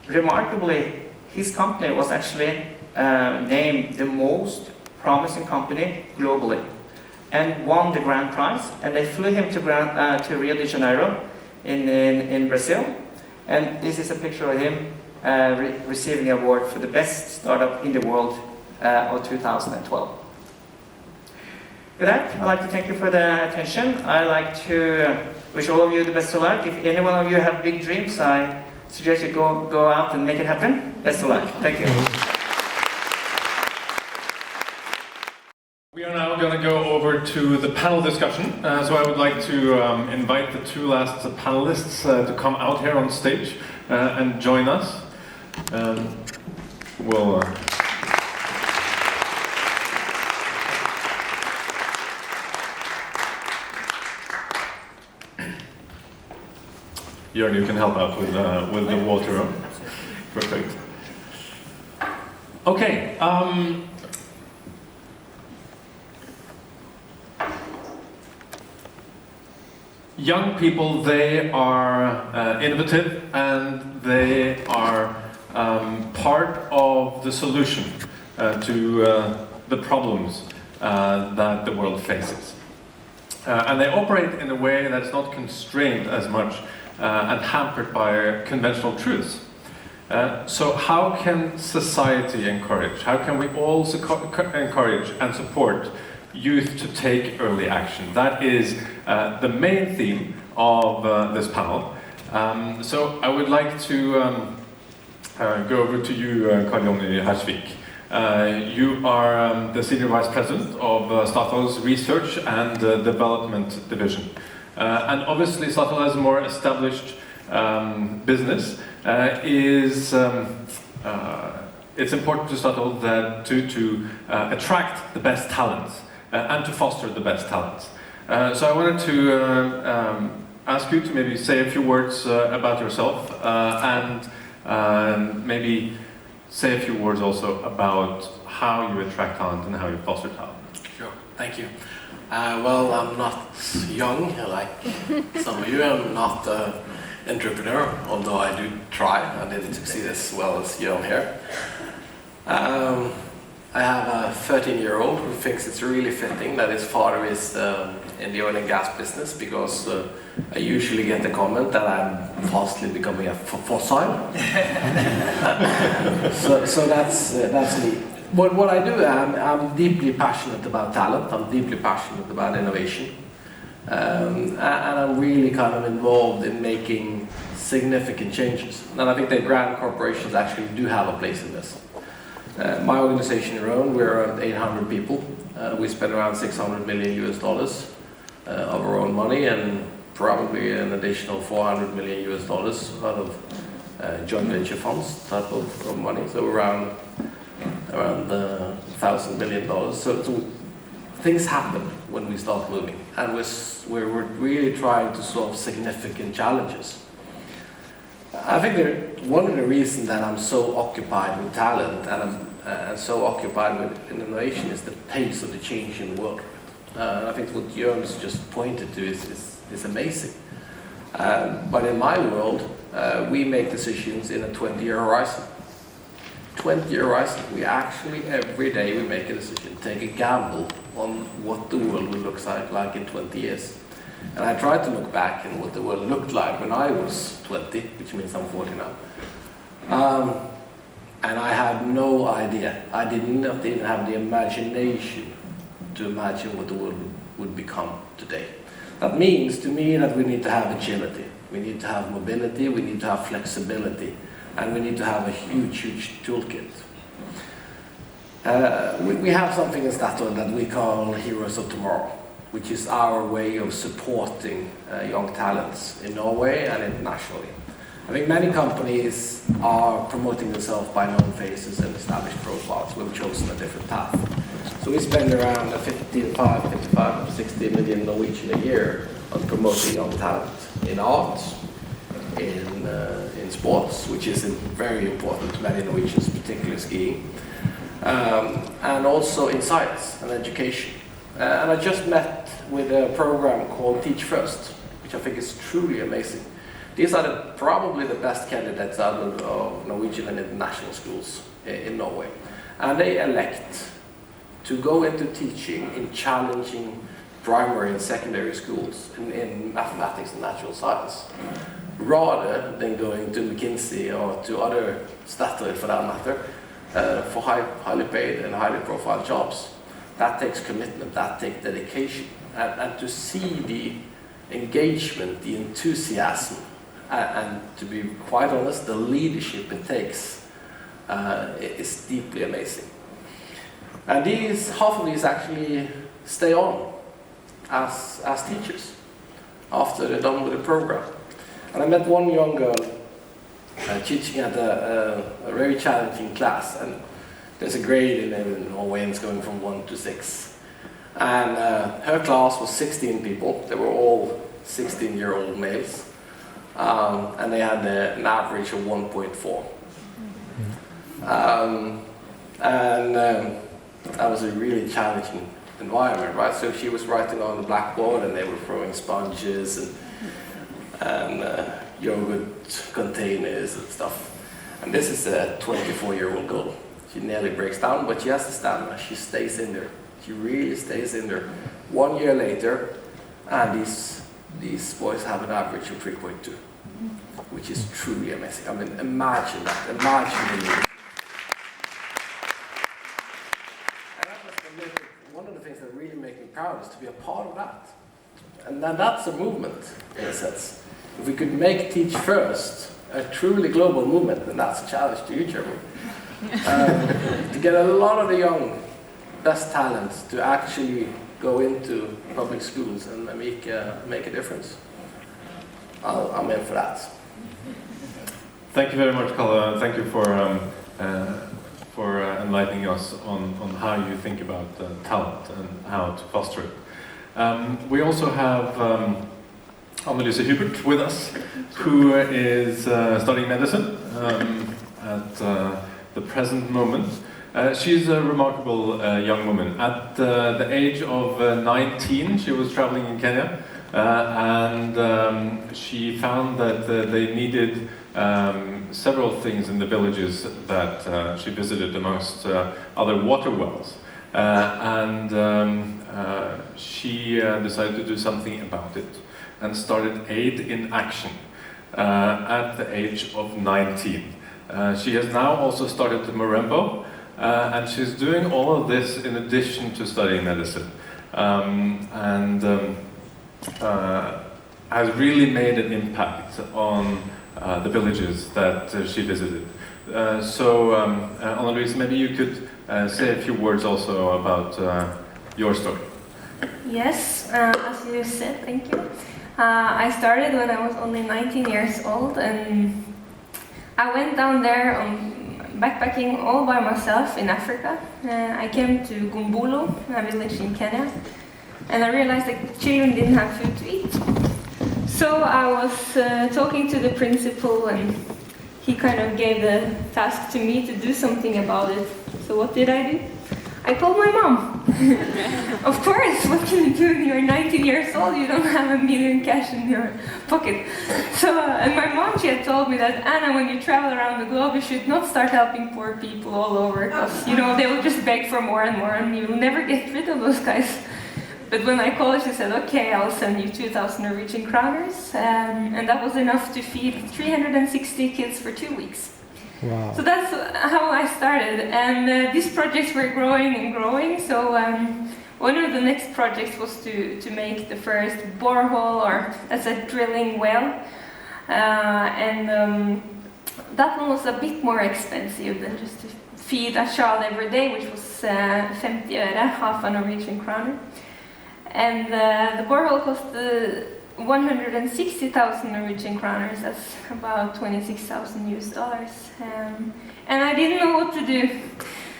remarkably, his company was actually named the most promising company globally, and won the grand prize. And they flew him to Rio de Janeiro in Brazil. And this is a picture of him receiving the award for the best startup in the world of 2012. With that, I'd like to thank you for the attention. I'd like to wish all of you the best of luck. If any one of you have big dreams, I suggest you go out and make it happen. Best of luck. Thank you. We are now going to go over to the panel discussion. So I would like to invite the two last panelists to come out here on stage and join us. We'll... Jørn, you can help out with the water. Perfect. Okay. Young people, they are innovative, and they are part of the solution to the problems that the world faces. And they operate in a way that's not constrained as much and hampered by conventional truths. So how can society encourage, how can we all encourage and support youth to take early action? That is the main theme of this panel. So I would like to go over to you, Karl Hersvik. You are the Senior Vice President of Statoil's Research and Development Division. And obviously Statoil, as a more established business, it's important to Statoil that to attract the best talents and to foster the best talents. So I wanted to ask you to maybe say a few words about yourself and maybe say a few words also about how you attract talent and how you foster talent. Sure, thank you. Well, I'm not young like some of you. I'm not an entrepreneur, although I do try. I didn't succeed as well as Jørn here. I have a 13-year-old who thinks it's really fitting that his father is in the oil and gas business, because I usually get the comment that I'm fastly becoming a fossil. so that's me. But what I do, I'm deeply passionate about talent. I'm deeply passionate about innovation, and I'm really kind of involved in making significant changes. And I think that grand corporations actually do have a place in this. My organization around, we're around 800 people. We spend around $600 million of our own money, and probably an additional $400 million out of joint venture funds type of money. So around $1,000 million. So things happen when we start moving, and we're really trying to solve significant challenges. I think one of the reasons that I'm so occupied with talent and so occupied with innovation is the pace of the change in the world. I think what Jørn's just pointed to is amazing. But in my world, we make decisions in a 20-year horizon. 20-year horizon. We actually, every day, we make a decision, take a gamble on what the world will look like in 20 years. And I tried to look back at what the world looked like when I was 20, which means I'm 40 now. And I had no idea. I did not even have the imagination to imagine what the world would become today. That means to me that we need to have agility. We need to have mobility, we need to have flexibility, and we need to have a huge, huge toolkit. We have something in Statoil that we call Heroes of Tomorrow, which is our way of supporting young talents in Norway and internationally. I think many companies are promoting themselves by known faces and established profiles. We've chosen a different path. So we spend around 55, 60 million Norwegian a year on promoting young talent in art, in sports, which is very important to many Norwegians, particularly skiing, and also in science and education. And I just met with a program called Teach First, which I think is truly amazing. These are probably the best candidates out of Norwegian and international schools in Norway. And they elect to go into teaching in challenging primary and secondary schools in mathematics and natural science, rather than going to McKinsey or to other Statoil for that matter, for highly paid and highly profiled jobs. That takes commitment, that takes dedication. And to see the engagement, the enthusiasm, and to be quite honest, the leadership it takes is deeply amazing. And half of these actually stay on as teachers after they're done with the program. And I met one young girl teaching at a very challenging class, and there's a grade in Norway, and it's going from 1 to 6. And her class was 16 people. They were all 16-year-old males. And they had an average of 1.4. That was a really challenging environment, right? So she was writing on the blackboard, and they were throwing sponges and yogurt containers and stuff. And this is a 24-year-old girl. She nearly breaks down, but she has the stamina. She stays in there. She really stays in there. 1 year later, and these boys have an average of 3.2, which is truly amazing. I mean, imagine that. Imagine it. And that was one of the things that really make me proud is to be a part of that. And then that's a movement, in a sense. If we could make Teach First a truly global movement, then that's a challenge to you, Germany. To get a lot of the young, best talents to actually go into public schools and make a difference. I'm in for that. Thank you very much, Karl. Thank you for enlightening us on how you think about talent and how to foster it. We also have Hübert with us, who is studying medicine at the present moment. She's a remarkable young woman. At the age of 19, she was traveling in Kenya, and she found that they needed several things in the villages that she visited, amongst other water wells. She decided to do something about it and started Aid in Action at the age of 19. She has now also started the Morembo, and she's doing all of this in addition to studying medicine, has really made an impact on the villages that she visited. Anna-Louise, maybe you could say a few words also about your story. Yes, as you said, thank you. I started when I was only 19 years old, and I went down there on backpacking all by myself in Africa. I came to Gumbulu, a village in Kenya, and I realized that children didn't have food to eat. So I was talking to the principal, and he kind of gave the task to me to do something about it. So what did I do? I called my mom. Of course, what can you do when you're 19 years old? You don't have $1 million cash in your pocket. So, and my mom, she had told me that, Anna, when you travel around the globe, you should not start helping poor people all over, because, you know, they will just beg for more and more, and you will never get rid of those guys. But when I called, she said, okay, I'll send you 2,000 Norwegian kroners, and that was enough to feed 360 kids for 2 weeks. Wow. So that's how I started, and these projects were growing and growing. So one of the next projects was to make the first borehole, or that's a drilling well, and that one was a bit more expensive than just to feed a child every day, which was 50 øre, half a Norwegian kroner. And the borehole cost 160,000 Norwegian kroners, that's about $26,000 US. And I didn't know what to do.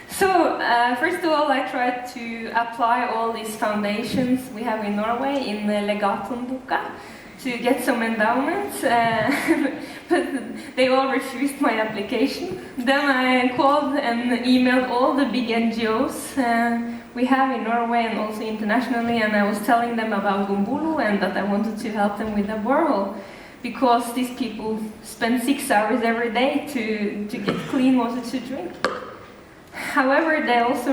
So, first of all, I tried to apply all these foundations we have in Norway in the Legatonboka to get some endowments, but they all refused my application. Then I called and emailed all the big NGOs we have in Norway and also internationally, and I was telling them about Gumbulu and that I wanted to help them with a borehole, because these people spend 6 hours every day to get clean water to drink. However, they also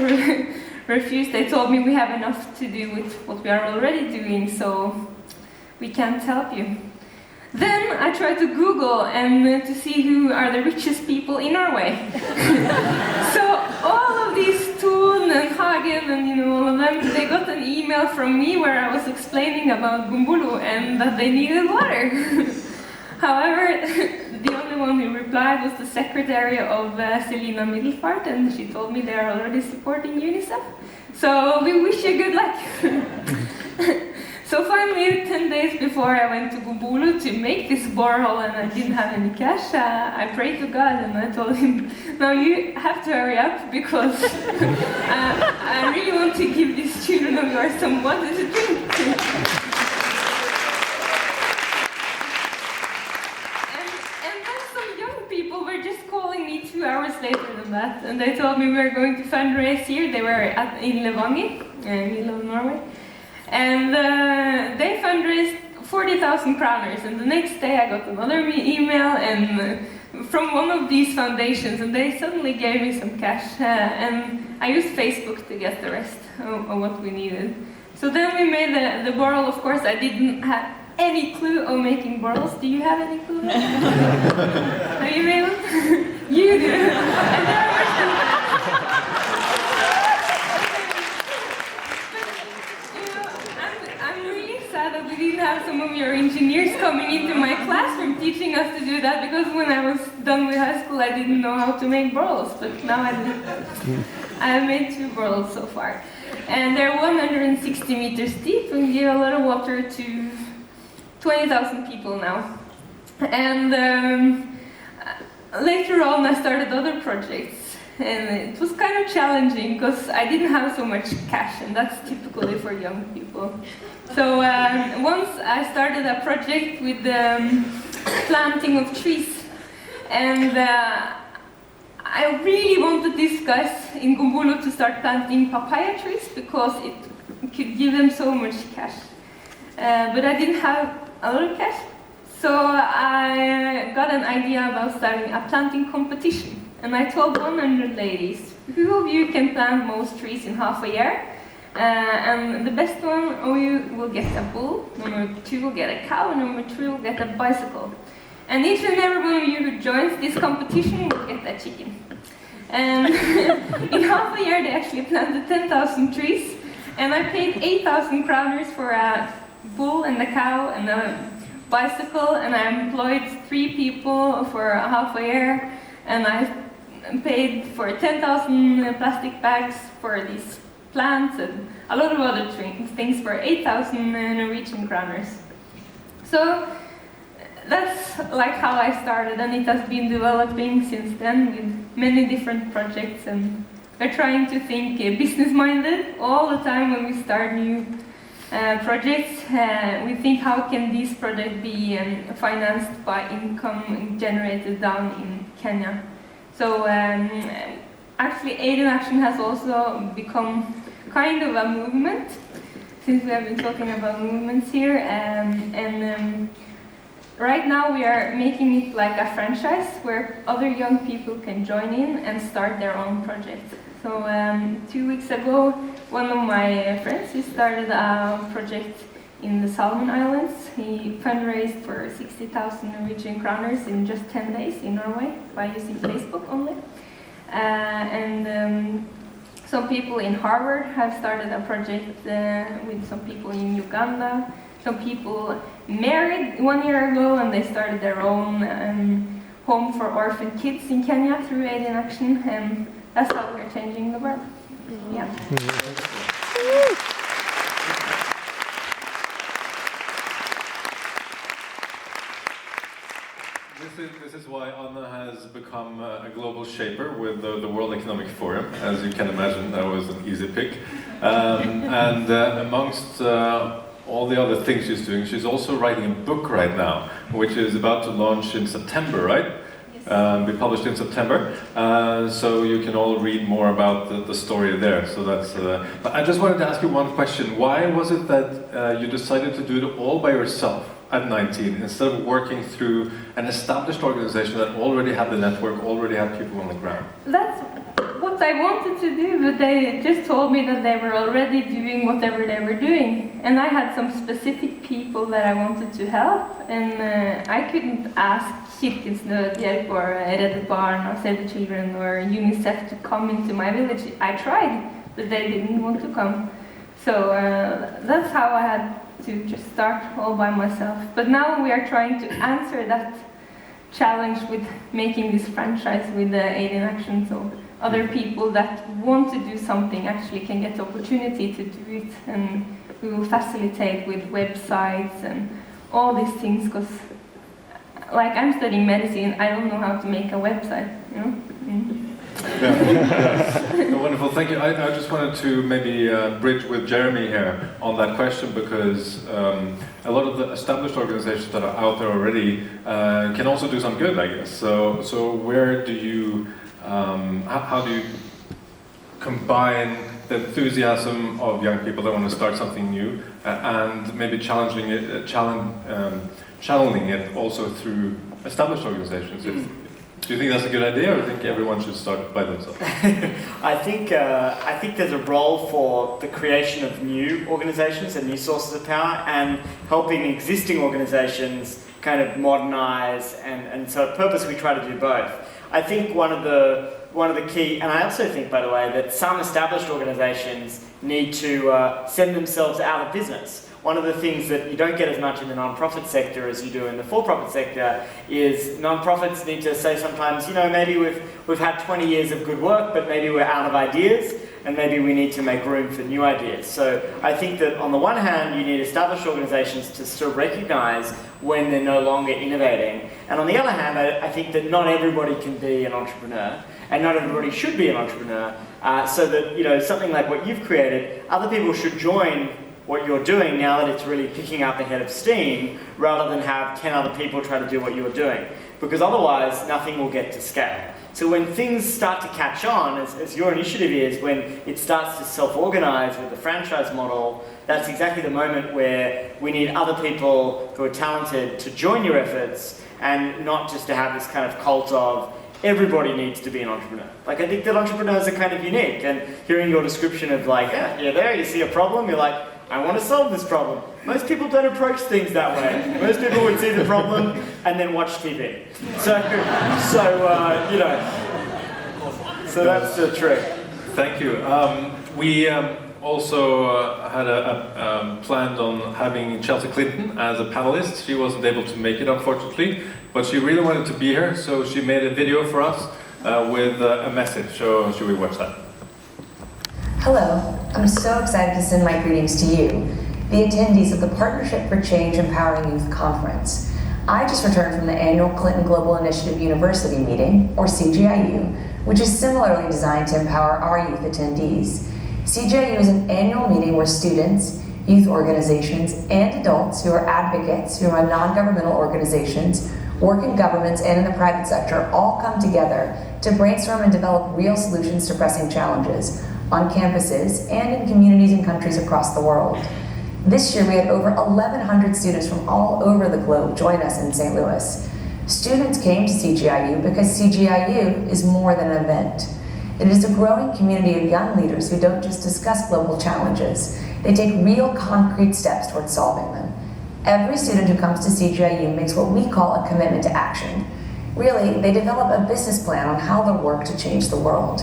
refused. They told me we have enough to do with what we are already doing, so we can't help you. Then I tried to Google and to see who are the richest people in Norway. So all of these Thun and Hagen and all of them, they got an email from me where I was explaining about Gumbulu and that they needed water. However, the only one who replied was the secretary of Selina Middelfart, and she told me they are already supporting UNICEF. So we wish you good luck. So finally, 10 days before I went to Gumbulu to make this borehole and I didn't have any cash, I prayed to God and I told him, now you have to hurry up because I really want to give these children of yours some water to drink. And then some young people were just calling me 2 hours later than that, and they told me we were going to fundraise here. They were in Levanger, middle of Norway. And they fundraised 40,000 kroners, and the next day I got another email and from one of these foundations, and they suddenly gave me some cash, and I used Facebook to get the rest of what we needed. So then we made the borehole. Of course, I didn't have any clue of making borehole. Do you have any clue? Have you made one? You do. And there were some that we didn't have some of your engineers coming into my classroom teaching us to do that, because when I was done with high school I didn't know how to make boreholes, but now I do. I have made 2 boreholes so far. And they're 160 meters deep and give a lot of water to 20,000 people now. And later on I started other projects. And it was kind of challenging because I didn't have so much cash, and that's typically for young people. So once I started a project with the planting of trees, and I really wanted these guys in Gumbulu to start planting papaya trees because it could give them so much cash. But I didn't have a lot of cash, so I got an idea about starting a planting competition. And I told 100 ladies, who of you can plant most trees in half a year? And the best one of you will get a bull, number 2 will get a cow, and number 3 will get a bicycle. And each and every one of you who joins this competition will get a chicken. And in half a year they actually planted 10,000 trees, and I paid 8,000 kroners for a bull and a cow and a bicycle, and I employed 3 people for a half a year, and I paid for 10,000 plastic bags for these plants and a lot of other things for 8,000 Norwegian kroners. So that's like how I started, and it has been developing since then with many different projects, and we're trying to think business-minded all the time when we start new projects. We think, how can this project be financed by income generated down in Kenya? So actually Aid in Action has also become kind of a movement, since we have been talking about movements here, and right now we are making it like a franchise where other young people can join in and start their own project. So 2 weeks ago, one of my friends, he started a project in the Solomon Islands. He fundraised for 60,000 Norwegian kroners in just 10 days in Norway by using Facebook only. Some people in Harvard have started a project with some people in Uganda. Some people married 1 year ago and they started their own home for orphan kids in Kenya through Aid in Action, and that's how we're changing the world. Yeah. This is why Anna has become a global shaper with the World Economic Forum. As you can imagine, that was an easy pick. Amongst all the other things she's doing, she's also writing a book right now, which is about to launch in September, right? Be published in September, so you can all read more about the story there. So that's. But I just wanted to ask you one question. Why was it that you decided to do it all by yourself at 19 instead of working through an established organization that already had the network, already had people on the ground? That's what I wanted to do, but they just told me that they were already doing whatever they were doing. And I had some specific people that I wanted to help, and I couldn't ask Kirkens Nødhjelp or Redd Barn or Save the Children or UNICEF to come into my village. I tried, but they didn't want to come. So that's how I had to just start all by myself. But now we are trying to answer that challenge with making this franchise with the Aid in Action, so other people that want to do something actually can get the opportunity to do it, and we will facilitate with websites and all these things, because like I'm studying medicine, I don't know how to make a website, you know? Yeah. Wonderful, thank you. I just wanted to maybe bridge with Jeremy here on that question, because a lot of the established organizations that are out there already can also do some good, I guess. So where do you, how do you combine the enthusiasm of young people that want to start something new and maybe channeling it also through established organizations? Do you think that's a good idea, or do you think everyone should start by themselves? I think there's a role for the creation of new organizations and new sources of power, and helping existing organizations kind of modernize, and so at Purpose we try to do both. I think one of the key, and I also think, by the way, that some established organizations need to send themselves out of business. One of the things that you don't get as much in the non-profit sector as you do in the for-profit sector is non-profits need to say sometimes, you know, maybe we've had 20 years of good work, but maybe we're out of ideas, and maybe we need to make room for new ideas. So I think that on the one hand, you need established organizations to still recognize when they're no longer innovating. And on the other hand, I think that not everybody can be an entrepreneur, and not everybody should be an entrepreneur, so that, you know, something like what you've created, other people should join what you're doing now that it's really picking up a head of steam, rather than have 10 other people try to do what you're doing. Because otherwise, nothing will get to scale. So when things start to catch on, as your initiative is, when it starts to self-organize with the franchise model, that's exactly the moment where we need other people who are talented to join your efforts, and not just to have this kind of cult of everybody needs to be an entrepreneur. Like, I think that entrepreneurs are kind of unique, and hearing your description of like, yeah, you're there, you see a problem, you're like, I want to solve this problem. Most people don't approach things that way. Most people would see the problem and then watch TV. So you know, so that's the trick. Thank you. We also had planned on having Chelsea Clinton as a panelist. She wasn't able to make it, unfortunately, but she really wanted to be here, so she made a video for us with a message. So should we watch that? Hello, I'm so excited to send my greetings to you, the attendees of the Partnership for Change Empowering Youth Conference. I just returned from the annual Clinton Global Initiative University meeting, or CGIU, which is similarly designed to empower our youth attendees. CGIU is an annual meeting where students, youth organizations, and adults who are advocates, who run non-governmental organizations, work in governments and in the private sector, all come together to brainstorm and develop real solutions to pressing challenges on campuses and in communities and countries across the world. This year we had over 1,100 students from all over the globe join us in St. Louis. Students came to CGIU because CGIU is more than an event. It is a growing community of young leaders who don't just discuss global challenges, they take real concrete steps towards solving them. Every student who comes to CGIU makes what we call a commitment to action. Really, they develop a business plan on how they'll work to change the world.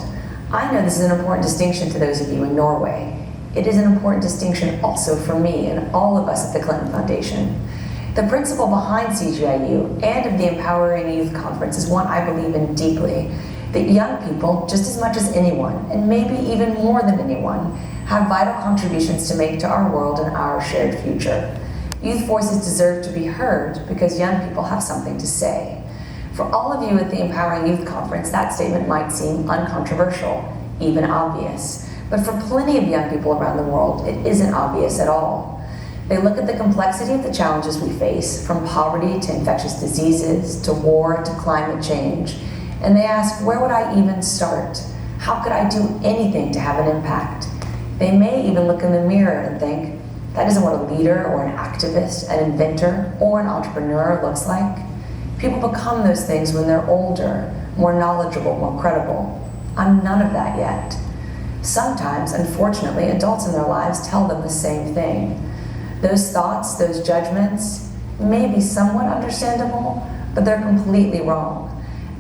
I know this is an important distinction to those of you in Norway. It is an important distinction also for me and all of us at the Clinton Foundation. The principle behind CGIU and of the Empowering Youth Conference is one I believe in deeply, that young people, just as much as anyone, and maybe even more than anyone, have vital contributions to make to our world and our shared future. Youth voices deserve to be heard because young people have something to say. For all of you at the Empowering Youth Conference, that statement might seem uncontroversial, even obvious. But for plenty of young people around the world, it isn't obvious at all. They look at the complexity of the challenges we face, from poverty to infectious diseases, to war, to climate change, and they ask, where would I even start? How could I do anything to have an impact? They may even look in the mirror and think, that isn't what a leader or an activist, an inventor, or an entrepreneur looks like. People become those things when they're older, more knowledgeable, more credible. I'm none of that yet. Sometimes, unfortunately, adults in their lives tell them the same thing. Those thoughts, those judgments may be somewhat understandable, but they're completely wrong.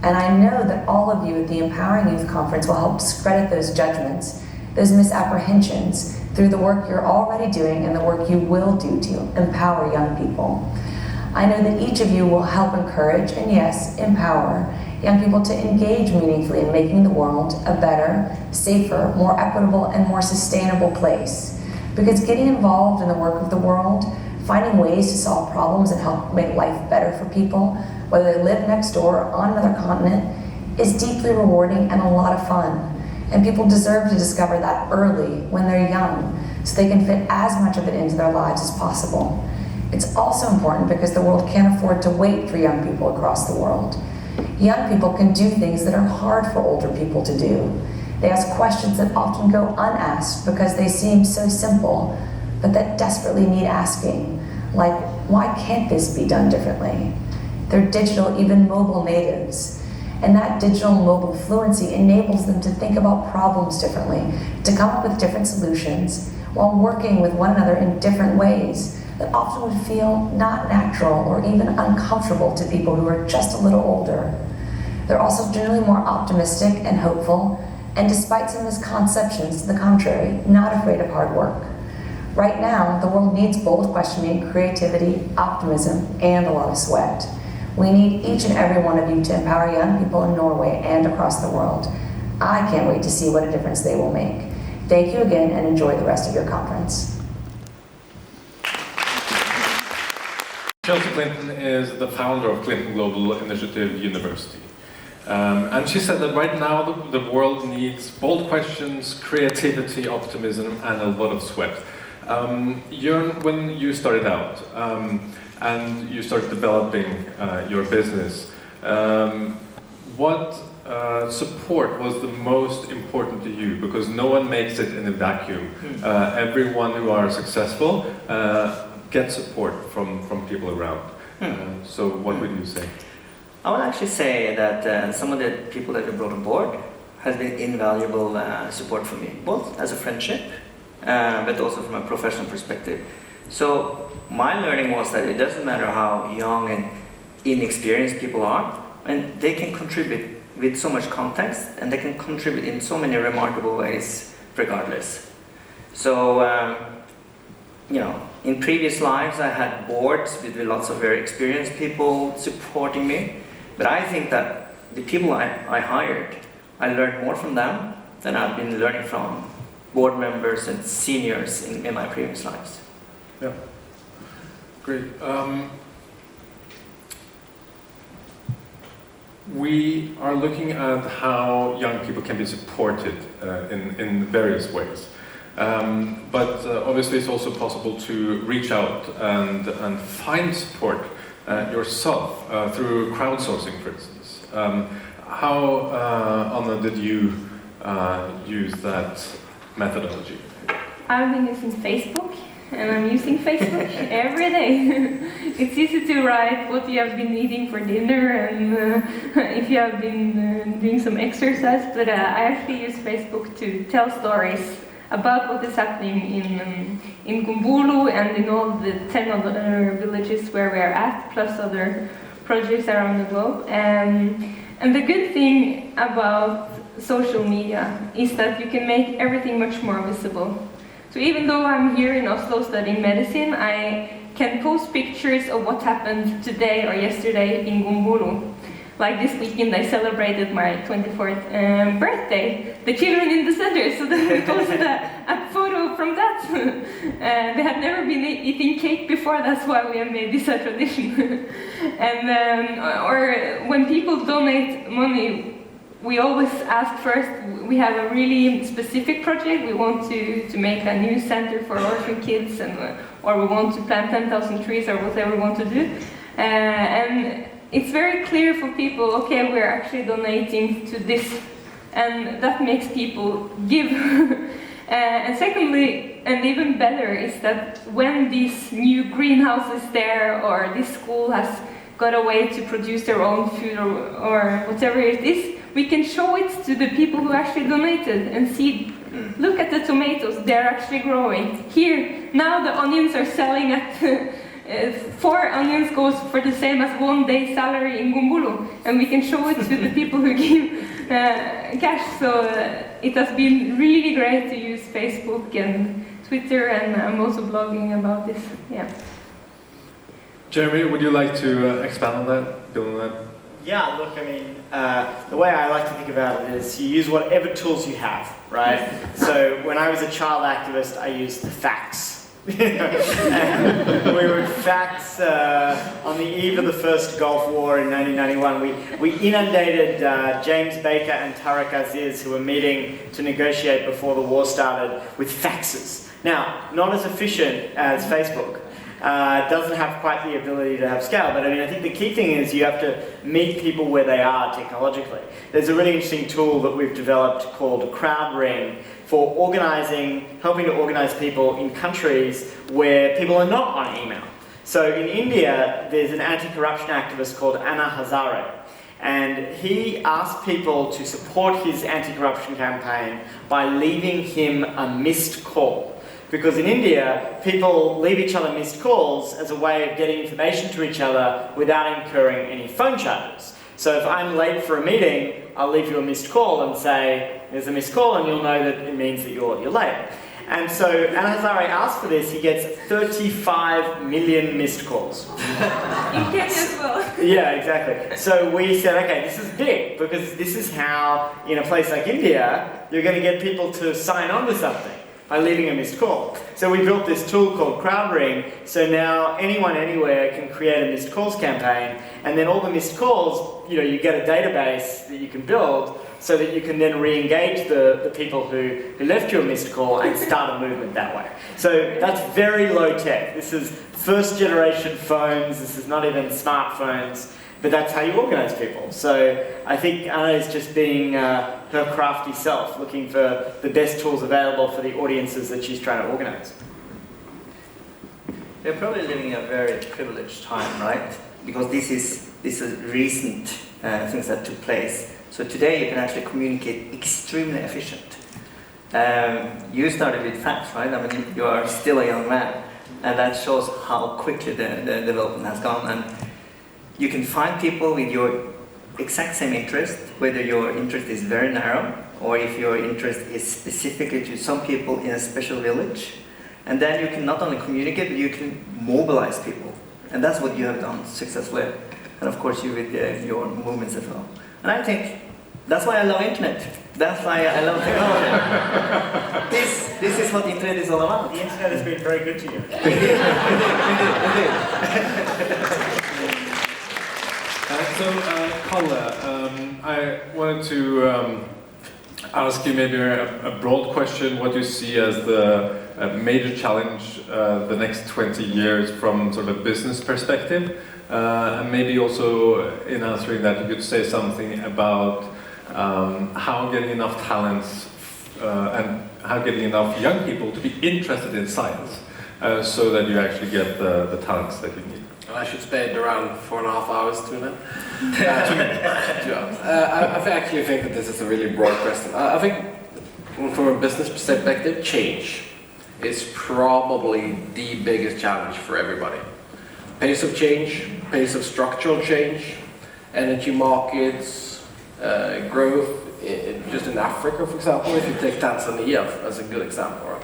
And I know that all of you at the Empowering Youth Conference will help discredit those judgments, those misapprehensions, through the work you're already doing and the work you will do to empower young people. I know that each of you will help encourage, and yes, empower, young people to engage meaningfully in making the world a better, safer, more equitable, and more sustainable place. Because getting involved in the work of the world, finding ways to solve problems and help make life better for people, whether they live next door or on another continent, is deeply rewarding and a lot of fun. And people deserve to discover that early, when they're young, so they can fit as much of it into their lives as possible. It's also important because the world can't afford to wait for young people across the world. Young people can do things that are hard for older people to do. They ask questions that often go unasked because they seem so simple, but that desperately need asking, like, why can't this be done differently? They're digital, even mobile natives. And that digital mobile fluency enables them to think about problems differently, to come up with different solutions, while working with one another in different ways that often would feel not natural or even uncomfortable to people who are just a little older. They're also generally more optimistic and hopeful, and despite some misconceptions to the contrary, not afraid of hard work. Right now, the world needs bold questioning, creativity, optimism, and a lot of sweat. We need each and every one of you to empower young people in Norway and across the world. I can't wait to see what a difference they will make. Thank you again and enjoy the rest of your conference. Chelsea Clinton is the founder of Clinton Global Initiative University. And she said that right now the world needs bold questions, creativity, optimism, and a lot of sweat. Jørn, when you started out, and you started developing your business, what support was the most important to you? Because no one makes it in a vacuum. Everyone who are successful gets support from people around. So what would you say? I would actually say that some of the people that we brought on board has been invaluable support for me, both as a friendship, but also from a professional perspective. So my learning was that it doesn't matter how young and inexperienced people are, and they can contribute with so much context, and they can contribute in so many remarkable ways regardless. So, in previous lives I had boards with lots of very experienced people supporting me, but I think that the people I hired, I learned more from them than I've been learning from board members and seniors in my previous lives. Yeah. Great. We are looking at how young people can be supported in various ways. But obviously it's also possible to reach out and find support yourself through crowdsourcing, for instance. How, Anna, did you use that methodology? I've been using Facebook, and I'm using Facebook every day. It's easy to write what you have been eating for dinner and if you have been doing some exercise, but I actually use Facebook to tell stories about what is happening in Gumbulu and in all the 10 other villages where we are at, plus other projects around the globe. And the good thing about social media is that you can make everything much more visible. So even though I'm here in Oslo studying medicine, I can post pictures of what happened today or yesterday in Gumbulu. Like this weekend I celebrated my 24th birthday. The children in the center, so then we posted a photo from that. They had never been eating cake before, that's why we have made this a tradition. And or when people donate money we always ask first, we have a really specific project, we want to make a new center for orphan kids, or we want to plant 10,000 trees, or whatever we want to do. And it's very clear for people, okay, we're actually donating to this, and that makes people give. And secondly, and even better, is that when this new greenhouse is there, or this school has got a way to produce their own food, or whatever it is, we can show it to the people who actually donated and see, look at the tomatoes, they're actually growing. Here, now the onions are selling at 4 onions goes for the same as 1 day's salary in Gumbulu, and we can show it to the people who give cash. So it has been really great to use Facebook and Twitter, and I'm also blogging about this. Yeah. Jeremy, would you like to expand on that, build on that? Yeah, look, I mean, the way I like to think about it is you use whatever tools you have, right? So when I was a child activist, I used the fax. And we would fax on the eve of the first Gulf War in 1991. We inundated James Baker and Tariq Aziz, who were meeting to negotiate before the war started, with faxes. Now, not as efficient as Facebook. Doesn't have quite the ability to have scale, but I mean, I think the key thing is you have to meet people where they are technologically. There's a really interesting tool that we've developed called CrowdRing for helping to organize people in countries where people are not on email. So in India, there's an anti-corruption activist called Anna Hazare, and he asked people to support his anti-corruption campaign by leaving him a missed call. Because in India, people leave each other missed calls as a way of getting information to each other without incurring any phone charges. So if I'm late for a meeting, I'll leave you a missed call and say, there's a missed call, and you'll know that it means that you're late. And so Anna Hazare asked for this, he gets 35 million missed calls. In Kenya as well. Yeah, exactly. So we said, okay, this is big, because this is how, in a place like India, you're going to get people to sign on to something by leaving a missed call. So we built this tool called CrowdRing, so now anyone anywhere can create a missed calls campaign, and then all the missed calls, you get a database that you can build so that you can then re-engage the people who left you a missed call and start a movement that way. So that's very low tech. This is first generation phones, this is not even smartphones, but that's how you organize people. So I think Anna is just being her crafty self, looking for the best tools available for the audiences that she's trying to organize. We're probably living in a very privileged time, right? Because this is recent things that took place. So today you can actually communicate extremely efficient. You started with fax, right? I mean, you are still a young man, and that shows how quickly the development has gone. And you can find people with your exact same interest, whether your interest is very narrow or if your interest is specifically to some people in a special village. And then you can not only communicate, but you can mobilize people. And that's what you have done successfully. And of course you with your movements as well. And I think that's why I love internet. That's why I love technology. This is what the internet is all about. The internet has been very good to you. Indeed. So, Karl, I wanted to ask you maybe a broad question, what you see as the major challenge the next 20 years from sort of a business perspective, and maybe also in answering that you could say something about how getting enough talents and how getting enough young people to be interested in science so that you actually get the talents that you need. I should spend around 4.5 hours doing that. 2 minutes. 2 hours. I actually think that this is a really broad question. I think from a business perspective, change is probably the biggest challenge for everybody. Pace of change, pace of structural change, energy markets, growth, just in Africa, for example, if you take Tanzania as a good example.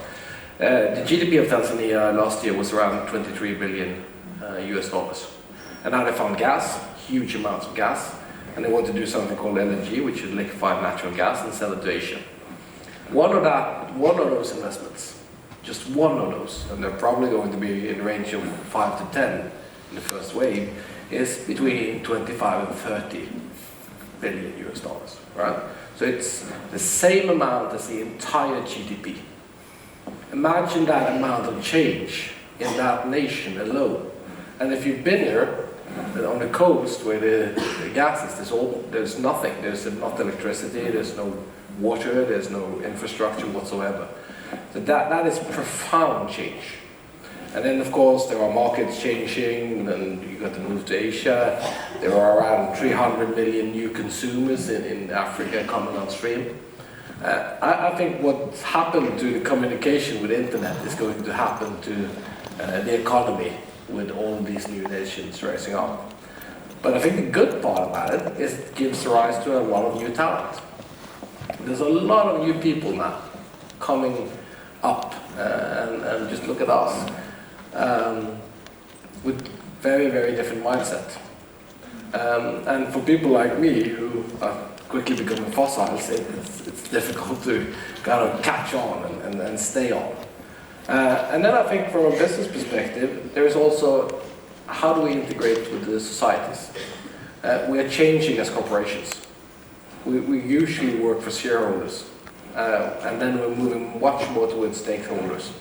The GDP of Tanzania last year was around 23 billion US dollars. And now they found gas, huge amounts of gas, and they want to do something called LNG, which is liquefied natural gas, and sell it to Asia. One of those investments, just one of those, and they're probably going to be in the range of 5 to 10 in the first wave, is between 25 and 30 billion US dollars, right? So it's the same amount as the entire GDP. Imagine that amount of change in that nation alone. And if you've been here, on the coast where the gas is, there's nothing. There's not electricity, there's no water, there's no infrastructure whatsoever. So that is profound change. And then of course there are markets changing, and you got to move to Asia. There are around 300 million new consumers in Africa coming on stream. I think what's happened to the communication with the internet is going to happen to the economy with all these new nations rising up. But I think the good part about it is it gives rise to a lot of new talent. There's a lot of new people now coming up, and just look at us, with very, very different mindset. And for people like me who are quickly becoming fossils, it's difficult to kind of catch on and stay on. And then I think from a business perspective, there is also how do we integrate with the societies? We are changing as corporations. We usually work for shareholders, and then we're moving much more towards stakeholders.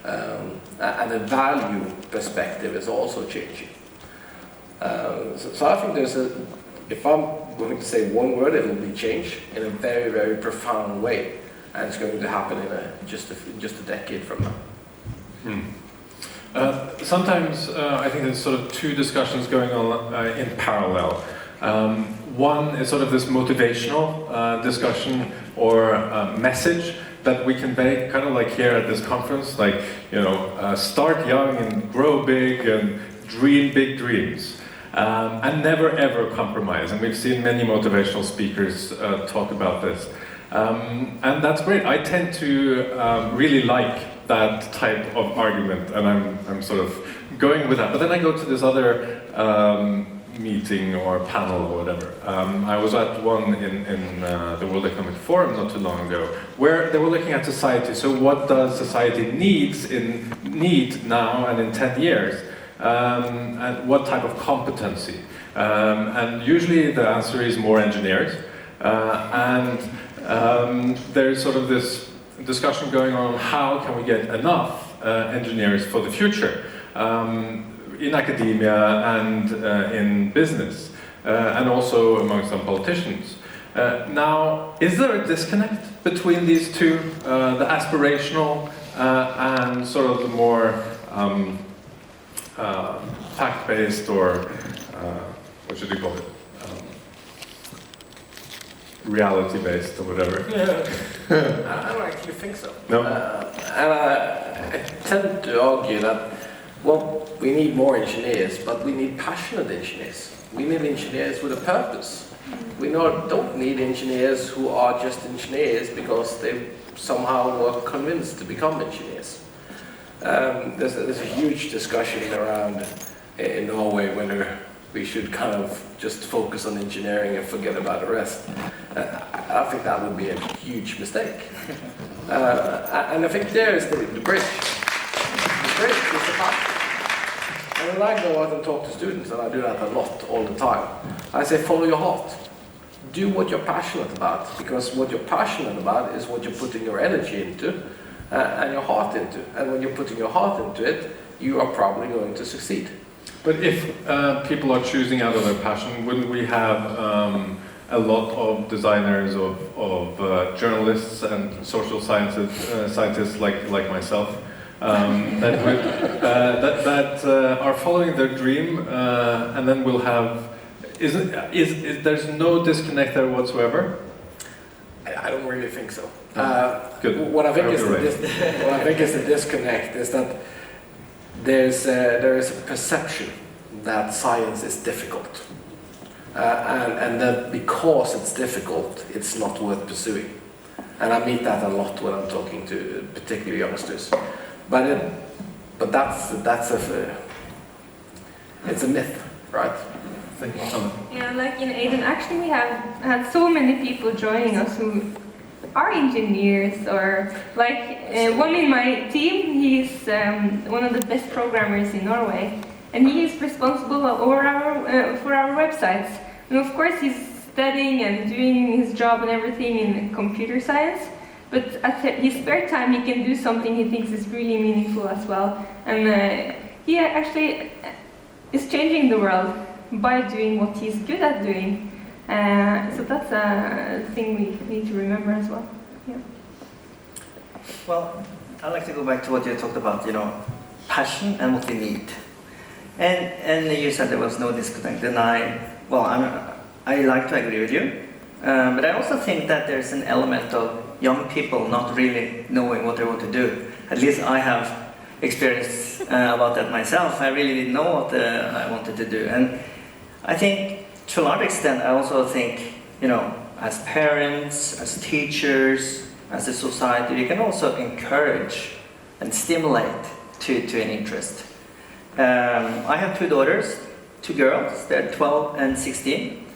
And the value perspective is also changing. So I think if I'm going to say one word, it will be change in a very, very profound way. And it's going to happen in just a decade from now. Sometimes I think there's sort of two discussions going on in parallel. One is sort of this motivational discussion or message that we convey, kind of like here at this conference, like, start young and grow big and dream big dreams. And never ever compromise. And we've seen many motivational speakers talk about this. And that's great. I tend to really like that type of argument, and I'm sort of going with that. But then I go to this other meeting or panel or whatever. I was at one in the World Economic Forum not too long ago, where they were looking at society. So what does society need now and in 10 years? And what type of competency? And usually the answer is more engineers. There's sort of this discussion going on, how can we get enough engineers for the future in academia and in business, and also among some politicians. Now, is there a disconnect between these two, the aspirational and sort of the more fact-based, or what should you call it? Reality-based or whatever. I don't actually think so. No? And I tend to argue that, well, we need more engineers, but we need passionate engineers. We need engineers with a purpose. We don't need engineers who are just engineers because they somehow were convinced to become engineers. There's a huge discussion around in Norway whether we should kind of just focus on engineering and forget about the rest. I think that would be a huge mistake. And I think there is the bridge. The bridge is the path. And when I go out and talk to students, and I do that a lot all the time, I say follow your heart. Do what you're passionate about, because what you're passionate about is what you're putting your energy into and your heart into. And when you're putting your heart into it, you are probably going to succeed. But if people are choosing out of their passion, wouldn't we have a lot of designers, of journalists and social scientists like myself that are following their dream, and then we'll have? There's no disconnect there whatsoever? I don't really think so. Good. What I think is the disconnect is that there is a perception that science is difficult, and that because it's difficult, it's not worth pursuing. And I meet that a lot when I'm talking to particularly youngsters. But it's a myth, right? Yeah, like in Aiden, actually we have had so many people joining us who are engineers, or like one in my team, he's one of the best programmers in Norway, and he is responsible for our websites. And of course he's studying and doing his job and everything in computer science. But at his spare time, he can do something he thinks is really meaningful as well. And he actually is changing the world by doing what he's good at doing. So that's a thing we need to remember as well. Yeah. Well, I'd like to go back to what you talked about, passion and what we need. And you said there was no disconnect, and I like to agree with you. But I also think that there's an element of young people not really knowing what they want to do. At least I have experienced about that myself. I really didn't know what I wanted to do. And I think, to a large extent, I also think, as parents, as teachers, as a society, we can also encourage and stimulate to an interest. I have 2 daughters, 2 girls, they're 12 and 16.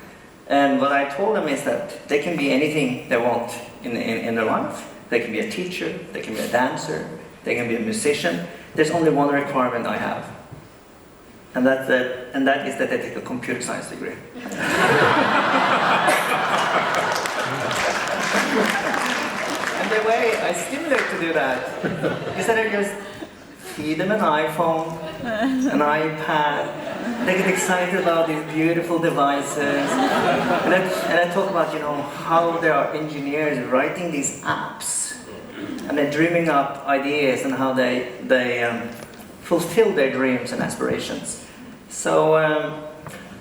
And what I told them is that they can be anything they want in their life. They can be a teacher, they can be a dancer, they can be a musician. There's only one requirement I have. And that is that they take a computer science degree. And the way I stimulate to do that is that I just feed them an iPhone, an iPad. They get excited about these beautiful devices. And I talk about, how there are engineers writing these apps. And they're dreaming up ideas and how they fulfill their dreams and aspirations. So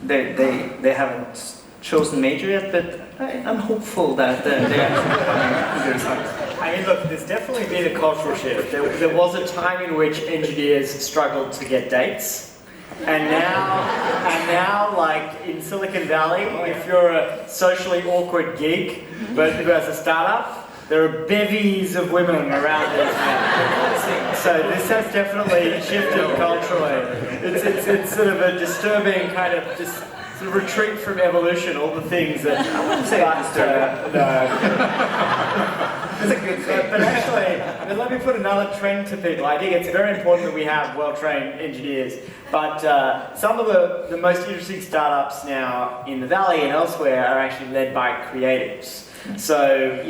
they haven't chosen major yet, but I'm hopeful that they actually science. I mean, look, there's definitely been a cultural shift. There was a time in which engineers struggled to get dates. And now, like in Silicon Valley, if you're a socially awkward geek, but who has a startup, there are bevies of women around this man. So this has definitely shifted culturally. It's sort of a disturbing kind of just sort of retreat from evolution, all the things that... I wouldn't say disturbing. No. It's a good thing. But actually, let me put another trend to people. I think it's very important that we have well-trained engineers. But some of the most interesting startups now in the Valley and elsewhere are actually led by creatives. So,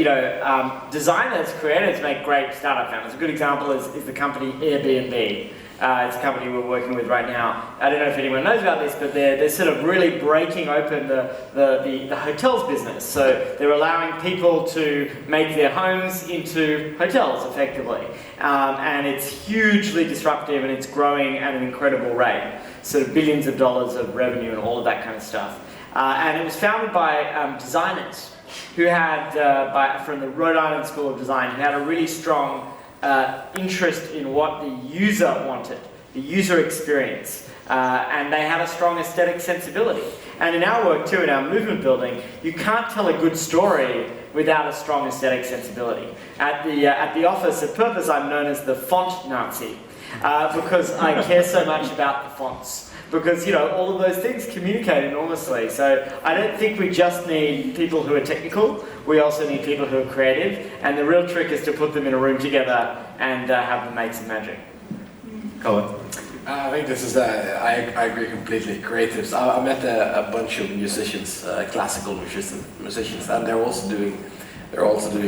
designers, creators make great startup founders. A good example is the company Airbnb. It's a company we're working with right now. I don't know if anyone knows about this, but they're sort of really breaking open the hotels business. So they're allowing people to make their homes into hotels, effectively. And it's hugely disruptive, and it's growing at an incredible rate. Sort of billions of dollars of revenue and all of that kind of stuff. And it was founded by designers who had, from the Rhode Island School of Design, who had a really strong interest in what the user wanted, the user experience, and they had a strong aesthetic sensibility. And in our work too, in our movement building, you can't tell a good story without a strong aesthetic sensibility. At the office at Purpose, I'm known as the font Nazi, because I care so much about the fonts. Because, all of those things communicate enormously. So I don't think we just need people who are technical, we also need people who are creative, and the real trick is to put them in a room together and have them make some magic. Karl? I think this is, I agree completely, creatives. I met a bunch of musicians, classical musicians, and they're also doing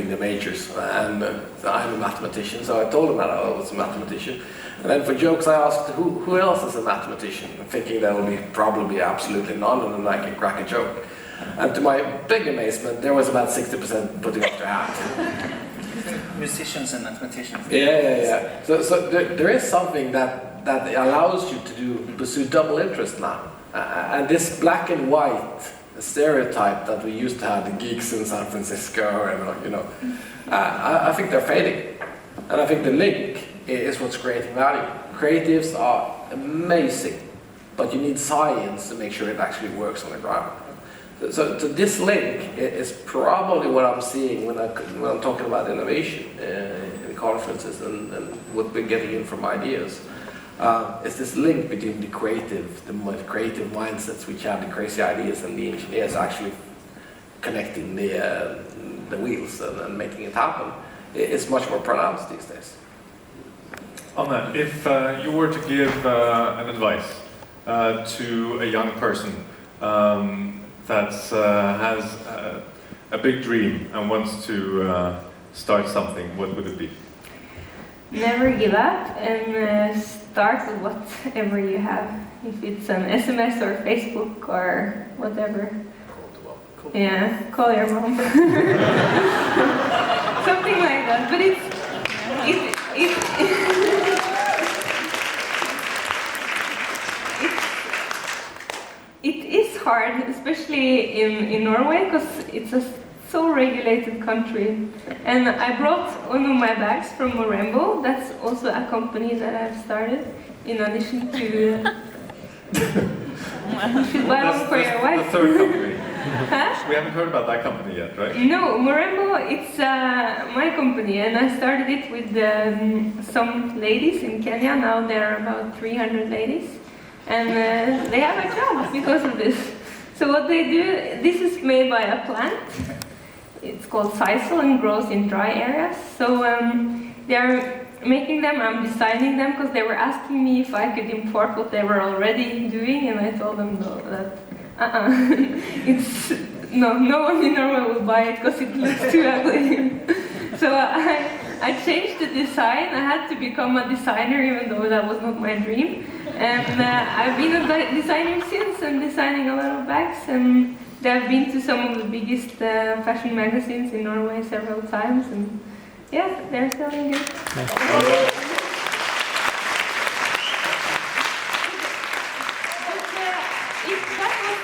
the majors. And I'm a mathematician, so I told them that I was a mathematician. And then for jokes I asked, who else is a mathematician? Thinking there will be probably absolutely none, and then I can crack a joke. And to my big amazement, there was about 60% putting up their hand. Musicians and mathematicians. Yeah. So there is something that allows you to pursue double interest now. And this black and white stereotype that we used to have, the geeks in San Francisco, and I think they're fading. And I think the link is what's creating value. Creatives are amazing, but you need science to make sure it actually works on the ground. So this link is probably what I'm seeing when I'm talking about innovation in conferences and what we're getting in from ideas. It's this link between the creative mindsets which have the crazy ideas and the engineers actually connecting the wheels and making it happen. It's much more pronounced these days. On that, if you were to give an advice to a young person that has a big dream and wants to start something, what would it be? Never give up and start with whatever you have. If it's an SMS or Facebook or whatever. Yeah, call your mom. Something like that. But it is hard, especially in Norway, because it's a so regulated country. And I brought one of my bags from Morembo. That's also a company that I've started, in addition to... You should buy one for your wife. The third company. Huh? We haven't heard about that company yet, right? No, Morembo, it's my company, and I started it with some ladies in Kenya. Now there are about 300 ladies, and they have a job because of this. So what they do, this is made by a plant. It's called sisal and grows in dry areas. So they're making them, I'm designing them, because they were asking me if I could import what they were already doing, and I told them no, that no one in Norway will buy it because it looks too ugly. So I changed the design. I had to become a designer, even though that was not my dream. And I've been a designer since, and designing a lot of bags, and they've been to some of the biggest fashion magazines in Norway several times, and yeah, they're selling good.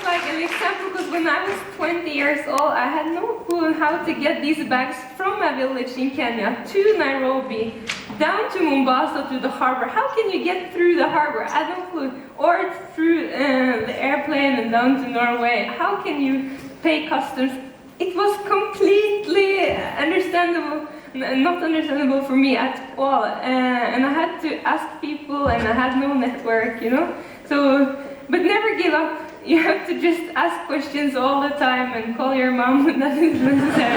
Like an example, because when I was 20 years old, I had no clue how to get these bags from a village in Kenya to Nairobi, down to Mombasa to the harbor. How can you get through the harbor? I had no clue. Or through the airplane and down to Norway. How can you pay customs? It was completely understandable, not understandable for me at all. And I had to ask people, and I had no network, you know. So, but never give up. You have to just ask questions all the time and call your mom when that is necessary.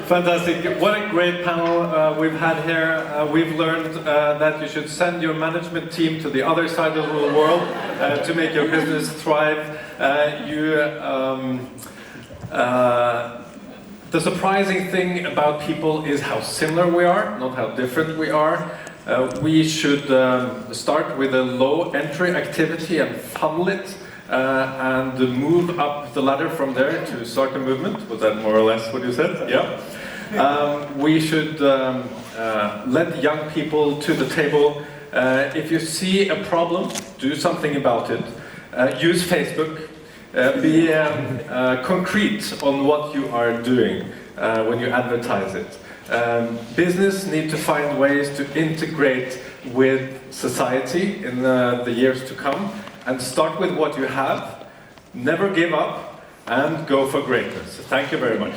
Fantastic. What a great panel we've had here. We've learned that you should send your management team to the other side of the world to make your business thrive. The surprising thing about people is how similar we are, not how different we are. We should start with a low entry activity and funnel it and move up the ladder from there to start the movement. Was that more or less what you said? Yeah. We should let young people to the table. If you see a problem, do something about it. Use Facebook. Be concrete on what you are doing when you advertise it. Business need to find ways to integrate with society in the years to come, and start with what you have, never give up, and go for greatness. Thank you very much.